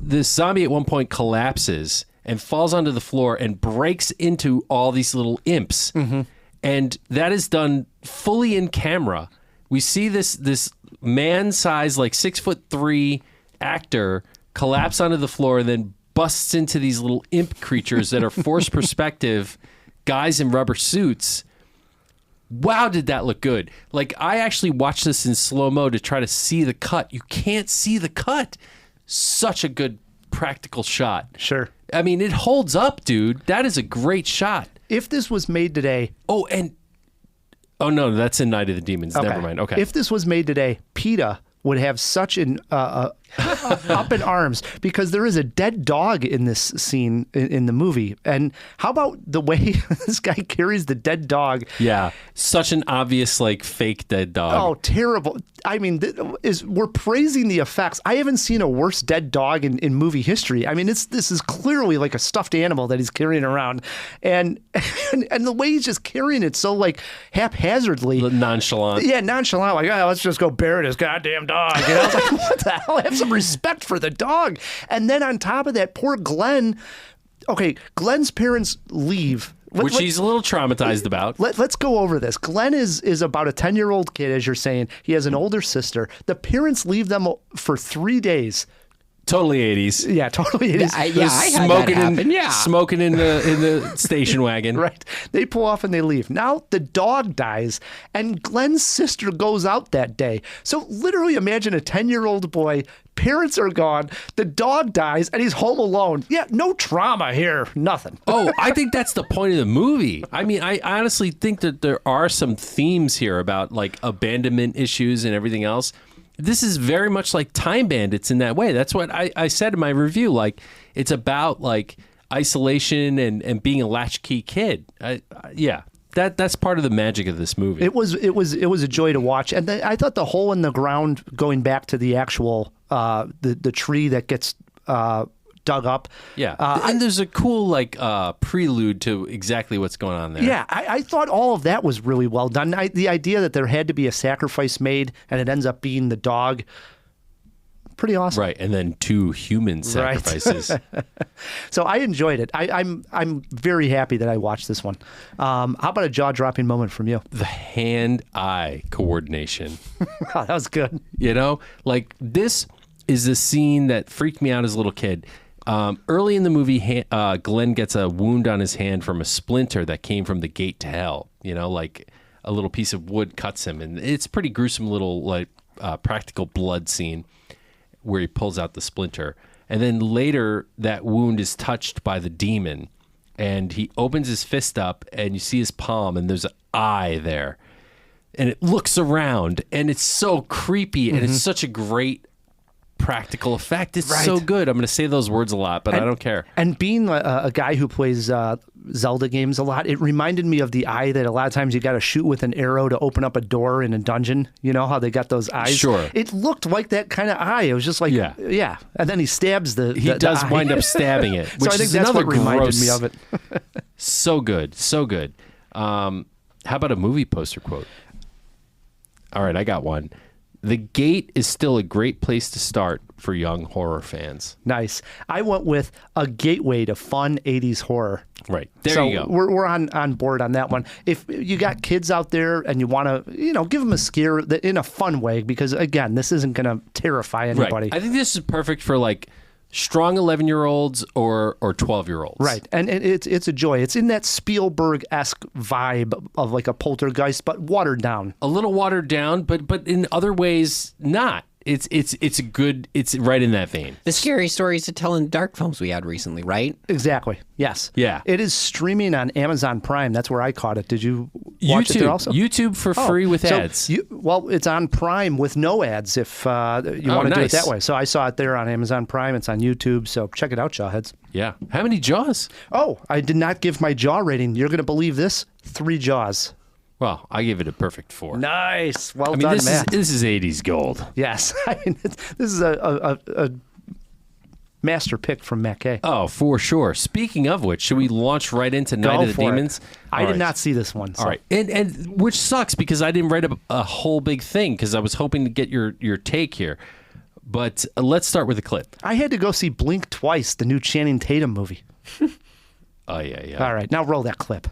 this zombie at one point collapses and falls onto the floor and breaks into all these little imps. Mm-hmm. And that is done fully in camera. We see this man-sized, like 6'3" actor collapse onto the floor and then busts into these little imp creatures that are forced perspective guys in rubber suits. Wow, did that look good. Like, I actually watched this in slow-mo to try to see the cut. You can't see the cut. Such a good practical shot. Sure. I mean, it holds up, dude. That is a great shot. If this was made today... Oh, no, that's in Night of the Demons. Okay. Never mind. Okay. If this was made today, PETA would have such an up in arms because there is a dead dog in this scene in the movie. And how about the way this guy carries the dead dog? Yeah, such an obvious like fake dead dog. Oh, terrible. I mean, we're praising the effects. I haven't seen a worse dead dog in movie history. I mean, this is clearly like a stuffed animal that he's carrying around, and the way he's just carrying it so like haphazardly, nonchalant. Yeah, nonchalant. Like, oh, let's just go bury this goddamn dog. You know, I was like, what the hell? Have some respect for the dog. And then on top of that, poor Glenn. Okay, Glenn's parents leave. Which he's a little traumatized about. Let's go over this. Glenn is about a 10-year-old kid, as you're saying. He has an older sister. The parents leave them for 3 days. Totally 80s. Yeah, totally 80s. I had that happen. Yeah. Smoking in the station wagon. Right. They pull off and they leave. Now the dog dies, and Glenn's sister goes out that day. So literally imagine a 10-year-old boy. Parents are gone. The dog dies, and he's home alone. Yeah, no trauma here. Nothing. Oh, I think that's the point of the movie. I mean, I honestly think that there are some themes here about like abandonment issues and everything else. This is very much like Time Bandits in that way. That's what I said in my review. Like, it's about like isolation and being a latchkey kid. Yeah. That's part of the magic of this movie. It was a joy to watch, and I thought the hole in the ground, going back to the actual the tree that gets dug up. Yeah, and there's a cool like prelude to exactly what's going on there. Yeah, I thought all of that was really well done. The idea that there had to be a sacrifice made, and it ends up being the dog. Pretty awesome. Right, and then 2 human sacrifices. Right. So I enjoyed it. I'm very happy that I watched this one. How about a jaw-dropping moment from you? The hand-eye coordination. Wow, that was good. You know, like this is a scene that freaked me out as a little kid. Early in the movie, Glenn gets a wound on his hand from a splinter that came from the gate to hell. You know, like a little piece of wood cuts him, and it's a pretty gruesome little like practical blood scene where he pulls out the splinter. And then later, that wound is touched by the demon, and he opens his fist up, and you see his palm, and there's an eye there. And it looks around, and it's so creepy, and it's such a great practical effect. It's so good. I'm going to say those words a lot, but I don't care. And being a guy who plays Zelda games a lot, it reminded me of the eye that a lot of times you got to shoot with an arrow to open up a door in a dungeon. You know how they got those eyes? Sure. It looked like that kind of eye. It was just like, yeah. And then he stabs the does eye. wind up stabbing it, which so I think is that's another what reminded gross, me of it. So good. So good. How about a movie poster quote? All right, I got one. The Gate is still a great place to start for young horror fans. Nice. I went with a gateway to fun 80s horror. Right. There so you go. We're on board on that one. If you got kids out there and you want to, give them a scare in a fun way, because again, this isn't going to terrify anybody. Right. I think this is perfect for like strong 11-year-olds or 12-year-olds. Right. And it's a joy. It's in that Spielberg-esque vibe of like a poltergeist, but watered down. A little watered down, but in other ways not. It's a good. It's right in that vein. The scary stories to tell in dark films we had recently, right? Exactly. Yes. Yeah. It is streaming on Amazon Prime. That's where I caught it. Did you watch it there also? YouTube for free with ads. Well, it's on Prime with no ads if you want to do it that way. So I saw it there on Amazon Prime. It's on YouTube. So check it out, Jawheads. Yeah. How many Jaws? Oh, I did not give my Jaw rating. You're going to believe this? 3 Jaws. Well, I give it a perfect 4. Nice. Well done, Matt. This is 80s gold. Yes. This is a master pick from Matt Kay. Oh, for sure. Speaking of which, should we launch right into Night of the Demons? I did not see this one. So. All right. And which sucks because I didn't write a whole big thing because I was hoping to get your take here. But let's start with a clip. I had to go see Blink Twice, the new Channing Tatum movie. Oh, yeah. All right. Now roll that clip.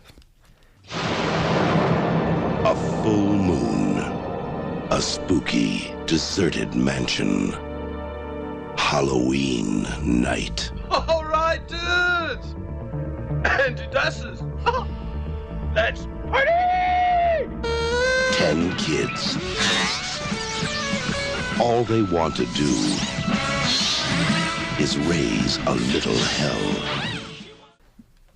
A full moon. A spooky, deserted mansion. Halloween night. All right, dudes. And dusses. Let's party! 10 kids. All they want to do is raise a little hell.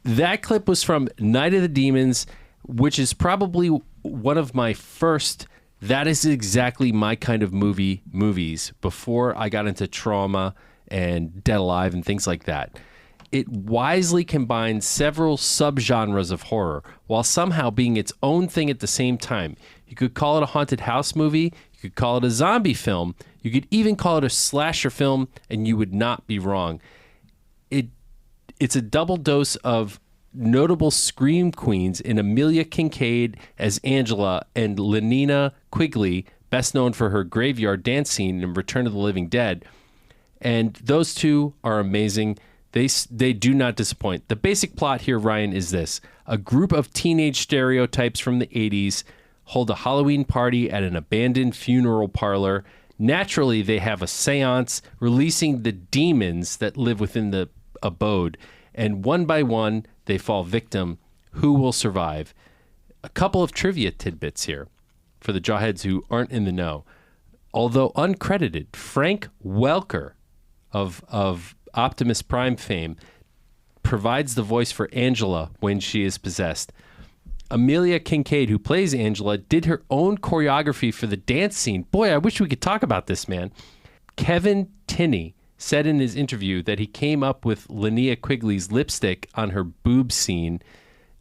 That clip was from Night of the Demons, which is probably one of my first, that is exactly my kind of movies before I got into trauma and Dead Alive and things like that. It wisely combines several subgenres of horror while somehow being its own thing at the same time. You could call it a haunted house movie, you could call it a zombie film, you could even call it a slasher film, and you would not be wrong. It's a double dose of notable scream queens in Amelia Kincaid as Angela and Lenina Quigley, best known for her graveyard dance scene in Return of the Living Dead. And those two are amazing. They do not disappoint. The basic plot here, Ryan, is this. A group of teenage stereotypes from the 80s hold a Halloween party at an abandoned funeral parlor. Naturally, they have a seance releasing the demons that live within the abode. And one by one, they fall victim. Who will survive? A couple of trivia tidbits here for the Jawheads who aren't in the know. Although uncredited, Frank Welker of Optimus Prime fame provides the voice for Angela when she is possessed. Amelia Kincaid, who plays Angela, did her own choreography for the dance scene. Boy, I wish we could talk about this, man. Kevin Tinney said in his interview that he came up with Linnea Quigley's lipstick on her boob scene,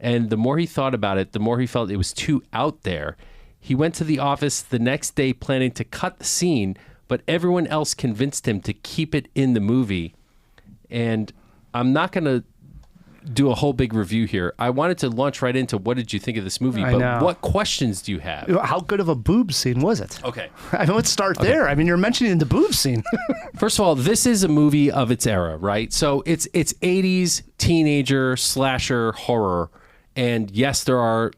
and the more he thought about it, the more he felt it was too out there. He went to the office the next day planning to cut the scene, but everyone else convinced him to keep it in the movie. And I'm not going to do a whole big review here. I wanted to launch right into what did you think of this movie, but what questions do you have? How good of a boob scene was it? Okay. I mean, let's start there. I mean, you're mentioning the boob scene. First of all, this is a movie of its era, right? So it's 80s teenager slasher horror. And yes, there are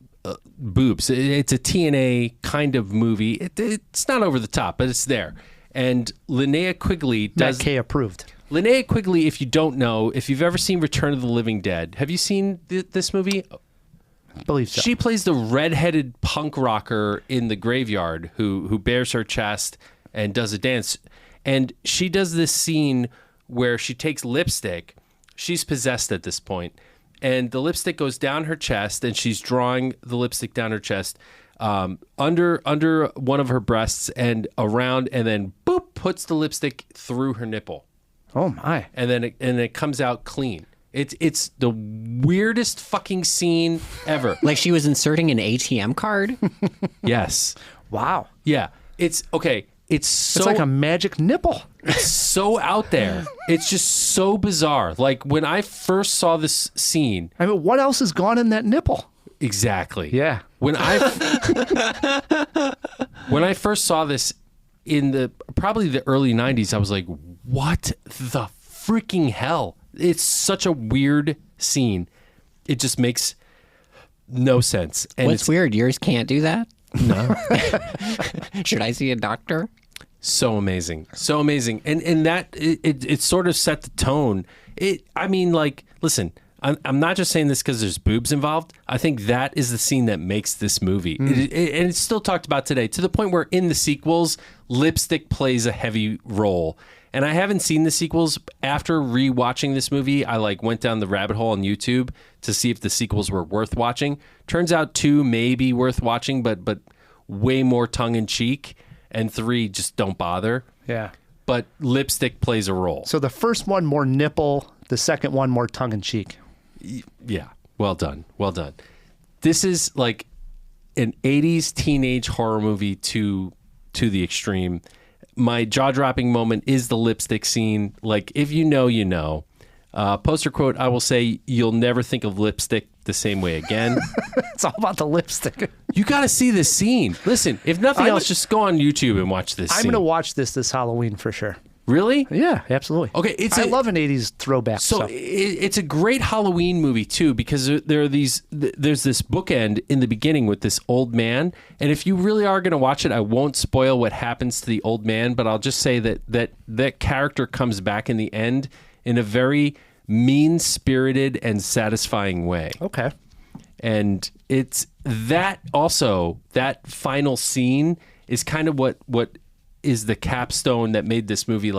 boobs. It's a TNA kind of movie. It's not over the top, but it's there. And Linnea Quigley does... Matt Kay approved. Linnea Quigley, if you don't know, if you've ever seen Return of the Living Dead, have you seen this movie? I believe so. She plays the redheaded punk rocker in the graveyard who bears her chest and does a dance. And she does this scene where she takes lipstick. She's possessed at this point. And the lipstick goes down her chest, and she's drawing the lipstick down her chest under one of her breasts and around, and then boop, puts the lipstick through her nipple. Oh my! And then it comes out clean. It's the weirdest fucking scene ever. Like she was inserting an ATM card? Yes. Wow. Yeah. It's okay. It's like a magic nipple. It's so out there. It's just so bizarre. Like when I first saw this scene. I mean, what else has gone in that nipple? Exactly. Yeah. When I first saw this in probably the early 90s, I was like, what the freaking hell? It's such a weird scene. It just makes no sense. And What's weird? Yours can't do that? No. Should I see a doctor? So amazing. So amazing. And that, it sort of set the tone. I mean, like, listen, I'm not just saying this because there's boobs involved. I think that is the scene that makes this movie. And it's still talked about today to the point where in the sequels, lipstick plays a heavy role. And I haven't seen the sequels. After rewatching this movie, I went down the rabbit hole on YouTube to see if the sequels were worth watching. Turns out 2 may be worth watching, but way more tongue in cheek, and 3 just don't bother. Yeah. But lipstick plays a role. So the first one more nipple, the second one more tongue in cheek. Yeah. Well done. Well done. This is like an 80s teenage horror movie to the extreme. My jaw-dropping moment is the lipstick scene. If you know, you know. Poster quote, I will say, you'll never think of lipstick the same way again. It's all about the lipstick. You got to see this scene. Listen, if nothing else, just go on YouTube and watch this scene. I'm going to watch this Halloween for sure. Really? Yeah, absolutely. Okay, I love an 80s throwback. So it's a great Halloween movie too, because there's this bookend in the beginning with this old man, and if you really are going to watch it, I won't spoil what happens to the old man, but I'll just say that character comes back in the end in a very mean-spirited and satisfying way. Okay. And it's that final scene is kind of what is the capstone that made this movie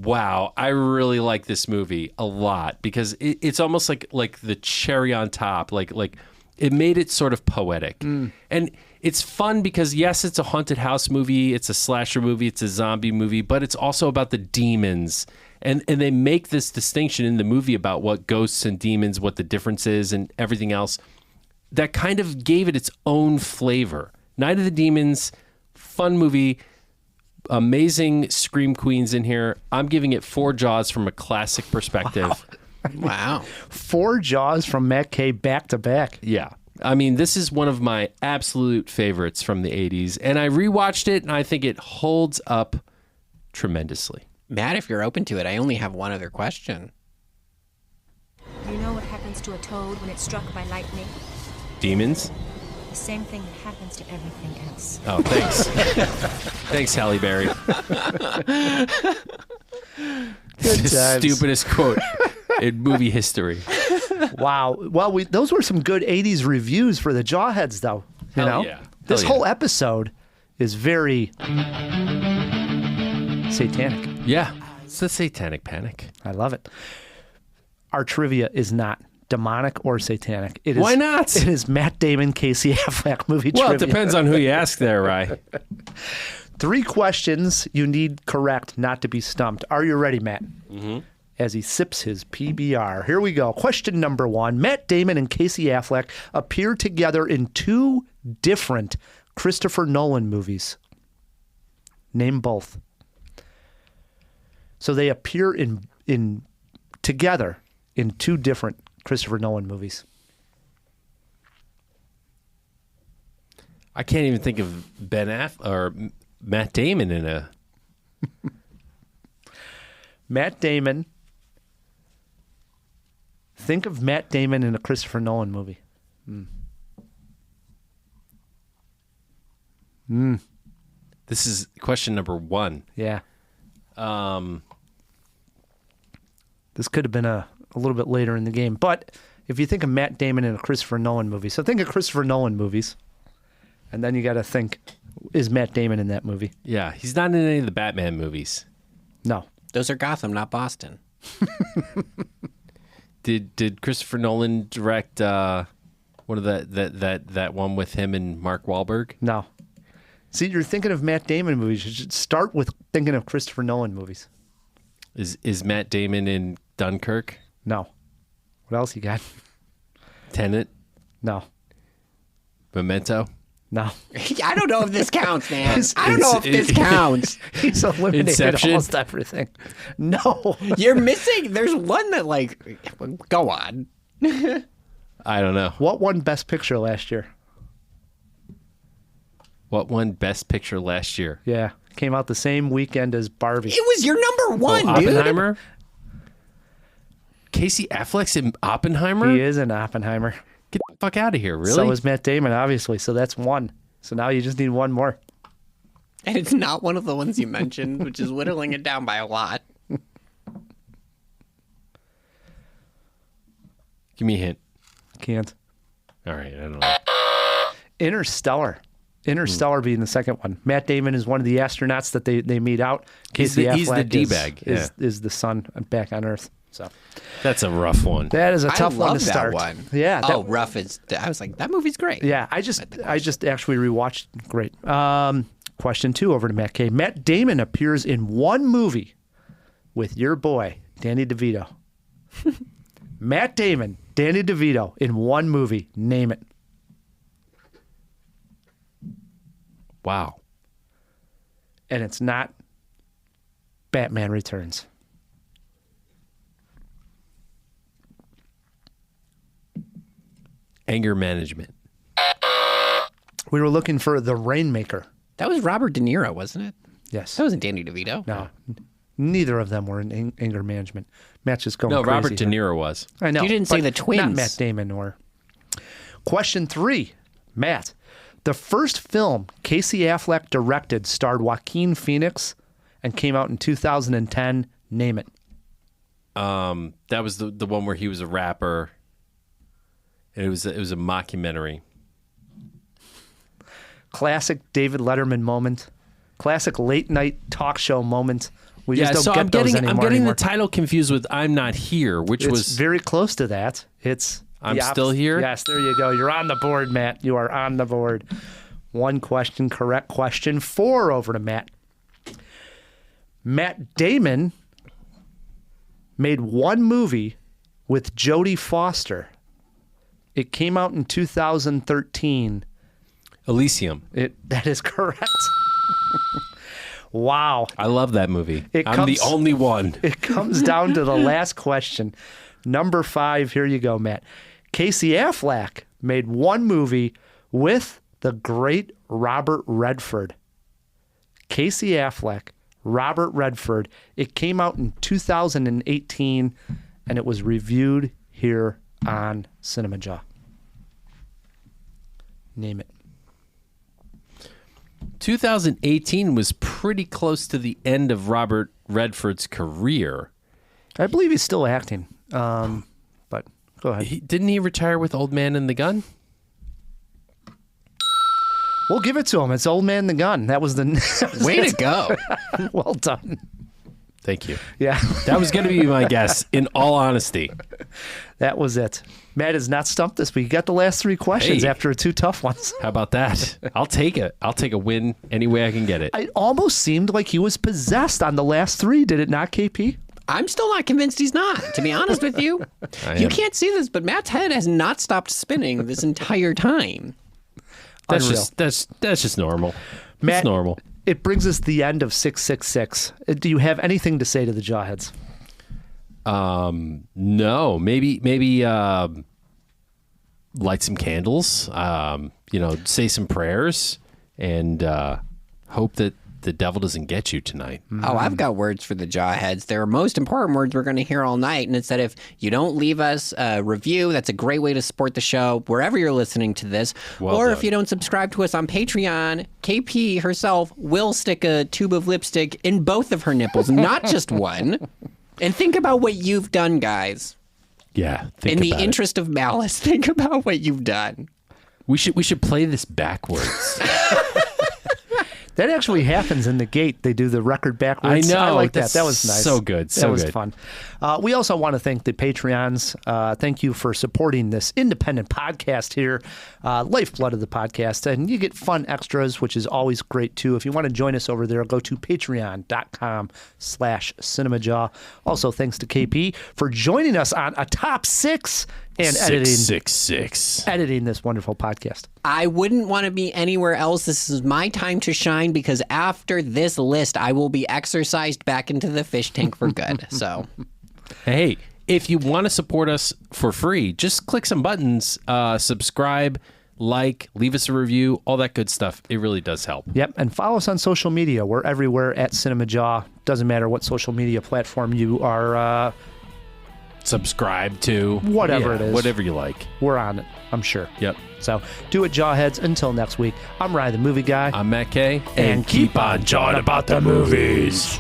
wow, I really like this movie a lot, because it's almost like the cherry on top, like it made it sort of poetic. And it's fun because yes, it's a haunted house movie, it's a slasher movie, it's a zombie movie, but it's also about the demons. And they make this distinction in the movie about what ghosts and demons, what the difference is and everything else. That kind of gave it its own flavor. Night of the Demons, fun movie. Amazing scream queens in here. I'm giving it 4 Jaws from a classic perspective. Wow. 4 Jaws from Matt K back to back. Yeah. I mean, this is one of my absolute favorites from the 80s. And I rewatched it, and I think it holds up tremendously. Matt, if you're open to it, I only have one other question. You know what happens to a toad when it's struck by lightning? Demons? The same thing that happens to everything else. Oh, thanks. Thanks, Halle Berry. Good times. Stupidest quote in movie history. Wow. Well, those were some good 80s reviews for the Jawheads, though. You know? Yeah. This whole episode is very satanic. Yeah. It's the Satanic Panic. I love it. Our trivia is not demonic or satanic. It is, Why not? It is Matt Damon, Casey Affleck movie Well, trivia. it depends on who you ask there, Rye. 3 questions you need correct not to be stumped. Are you ready, Matt? Mm-hmm. As he sips his PBR. Here we go. Question number 1. Matt Damon and Casey Affleck appear together in 2 different Christopher Nolan movies. Name both. So they appear in together in 2 different Christopher Nolan movies. I can't even think of Matt Damon in a... Matt Damon. Think of Matt Damon in a Christopher Nolan movie. This is question number 1. Yeah. This could have been a little bit later in the game. But if you think of Matt Damon in a Christopher Nolan movie, so think of Christopher Nolan movies, and then you got to think, is Matt Damon in that movie? Yeah, he's not in any of the Batman movies. No. Those are Gotham, not Boston. Did Christopher Nolan direct one of that one with him and Mark Wahlberg? No. See, you're thinking of Matt Damon movies. You should start with thinking of Christopher Nolan movies. Is Matt Damon in Dunkirk? No. What else you got? Tenet? No. Memento? No. I don't know if this counts, man. I don't know if this counts. He's eliminated Inception? almost everything. No. You're missing. There's one that go on. I don't know. What won Best Picture last year? What won Best Picture last year? Yeah. Came out the same weekend as Barbie. It was your number 1, dude. Oppenheimer? Casey Affleck's in Oppenheimer? He is in Oppenheimer. Get the fuck out of here, really? So is Matt Damon, obviously. So that's 1. So now you just need 1 more. And it's not one of the ones you mentioned, which is whittling it down by a lot. Give me a hint. Can't. All right, I don't know. Interstellar being the second one. Matt Damon is one of the astronauts that they meet out. He's Casey the Affleck D-bag. is the son back on Earth. So that's a rough one. That is a tough one to that start. one. Yeah. Rough is. I was like, that movie's great. Yeah, I just actually rewatched. Great. Question 2 over to Matt K. Matt Damon appears in one movie with your boy Danny DeVito. Matt Damon, Danny DeVito in one movie. Name it. Wow. And it's not Batman Returns. Anger management. We were looking for The Rainmaker. That was Robert De Niro, wasn't it? Yes. That wasn't Danny DeVito. No. Neither of them were in anger management. Matt's just going crazy. No, Robert De here. Niro was. I know. You didn't say the twins. Not Matt Damon or. Question 3. Matt. The first film Casey Affleck directed starred Joaquin Phoenix and came out in 2010. Name it. That was the one where he was a rapper. It was a mockumentary. Classic David Letterman moment. Classic late night talk show moment. We just don't get those anymore. I'm getting anymore. the title confused with "I'm Not Here," which was very close to that. It's I'm Still Here. Yes, there you go. You're on the board, Matt. You are on the board. One question correct. Question 4 over to Matt. Matt Damon made one movie with Jodie Foster. It came out in 2013. Elysium. That is correct. Wow. I love that movie. I'm the only one. It comes down to the last question. Number 5. Here you go, Matt. Casey Affleck made one movie with the great Robert Redford. Casey Affleck, Robert Redford. It came out in 2018, and it was reviewed here on CinemaJaw. Name it. 2018 was pretty close to the end of Robert Redford's career. I believe he's still acting, but go ahead. Didn't he retire with Old Man and the Gun? We'll give it to him. It's Old Man and the Gun. That was the way to go. Well done. Thank you. Yeah. That was going to be my guess, in all honesty. That was it. Matt is not stumped this week. You got the last 3 questions after 2 tough ones. How about that? I'll take it. I'll take a win any way I can get it. It almost seemed like he was possessed on the last 3. Did it not, KP? I'm still not convinced he's not, to be honest with you. You can't see this, but Matt's head has not stopped spinning this entire time. That's Unreal. that's just normal. Matt, it's normal. It brings us to the end of 666. Do you have anything to say to the Jawheads? No. Maybe light some candles. Say some prayers, and hope that the devil doesn't get you tonight. Oh, I've got words for the Jawheads. They're most important words we're going to hear all night. And it's that if you don't leave us a review, that's a great way to support the show wherever you're listening to this. If you don't subscribe to us on Patreon, KP herself will stick a tube of lipstick in both of her nipples, not just one. And think about what you've done, guys. Yeah. In the interest of malice, think about what you've done. We should play this backwards. That actually happens in the gate. They do the record backwards. I know. I like that. That was nice. So good. That was fun. We also want to thank the Patreons. Thank you for supporting this independent podcast here, lifeblood of the podcast. And you get fun extras, which is always great, too. If you want to join us over there, go to patreon.com/CinemaJaw. Also, thanks to KP for joining us on a top 6 and editing this wonderful podcast. I wouldn't want to be anywhere else. This is my time to shine because after this list, I will be exorcised back into the fish tank for good. So, hey, if you want to support us for free, just click some buttons, subscribe, like, leave us a review, all that good stuff. It really does help. Yep, and follow us on social media. We're everywhere at CinemaJaw. Doesn't matter what social media platform you are subscribe to. Whatever it is. Whatever you like. We're on it, I'm sure. Yep. So do it, Jawheads. Until next week, I'm Ryan the Movie Guy. I'm Matt K. And keep on jawing about the movies.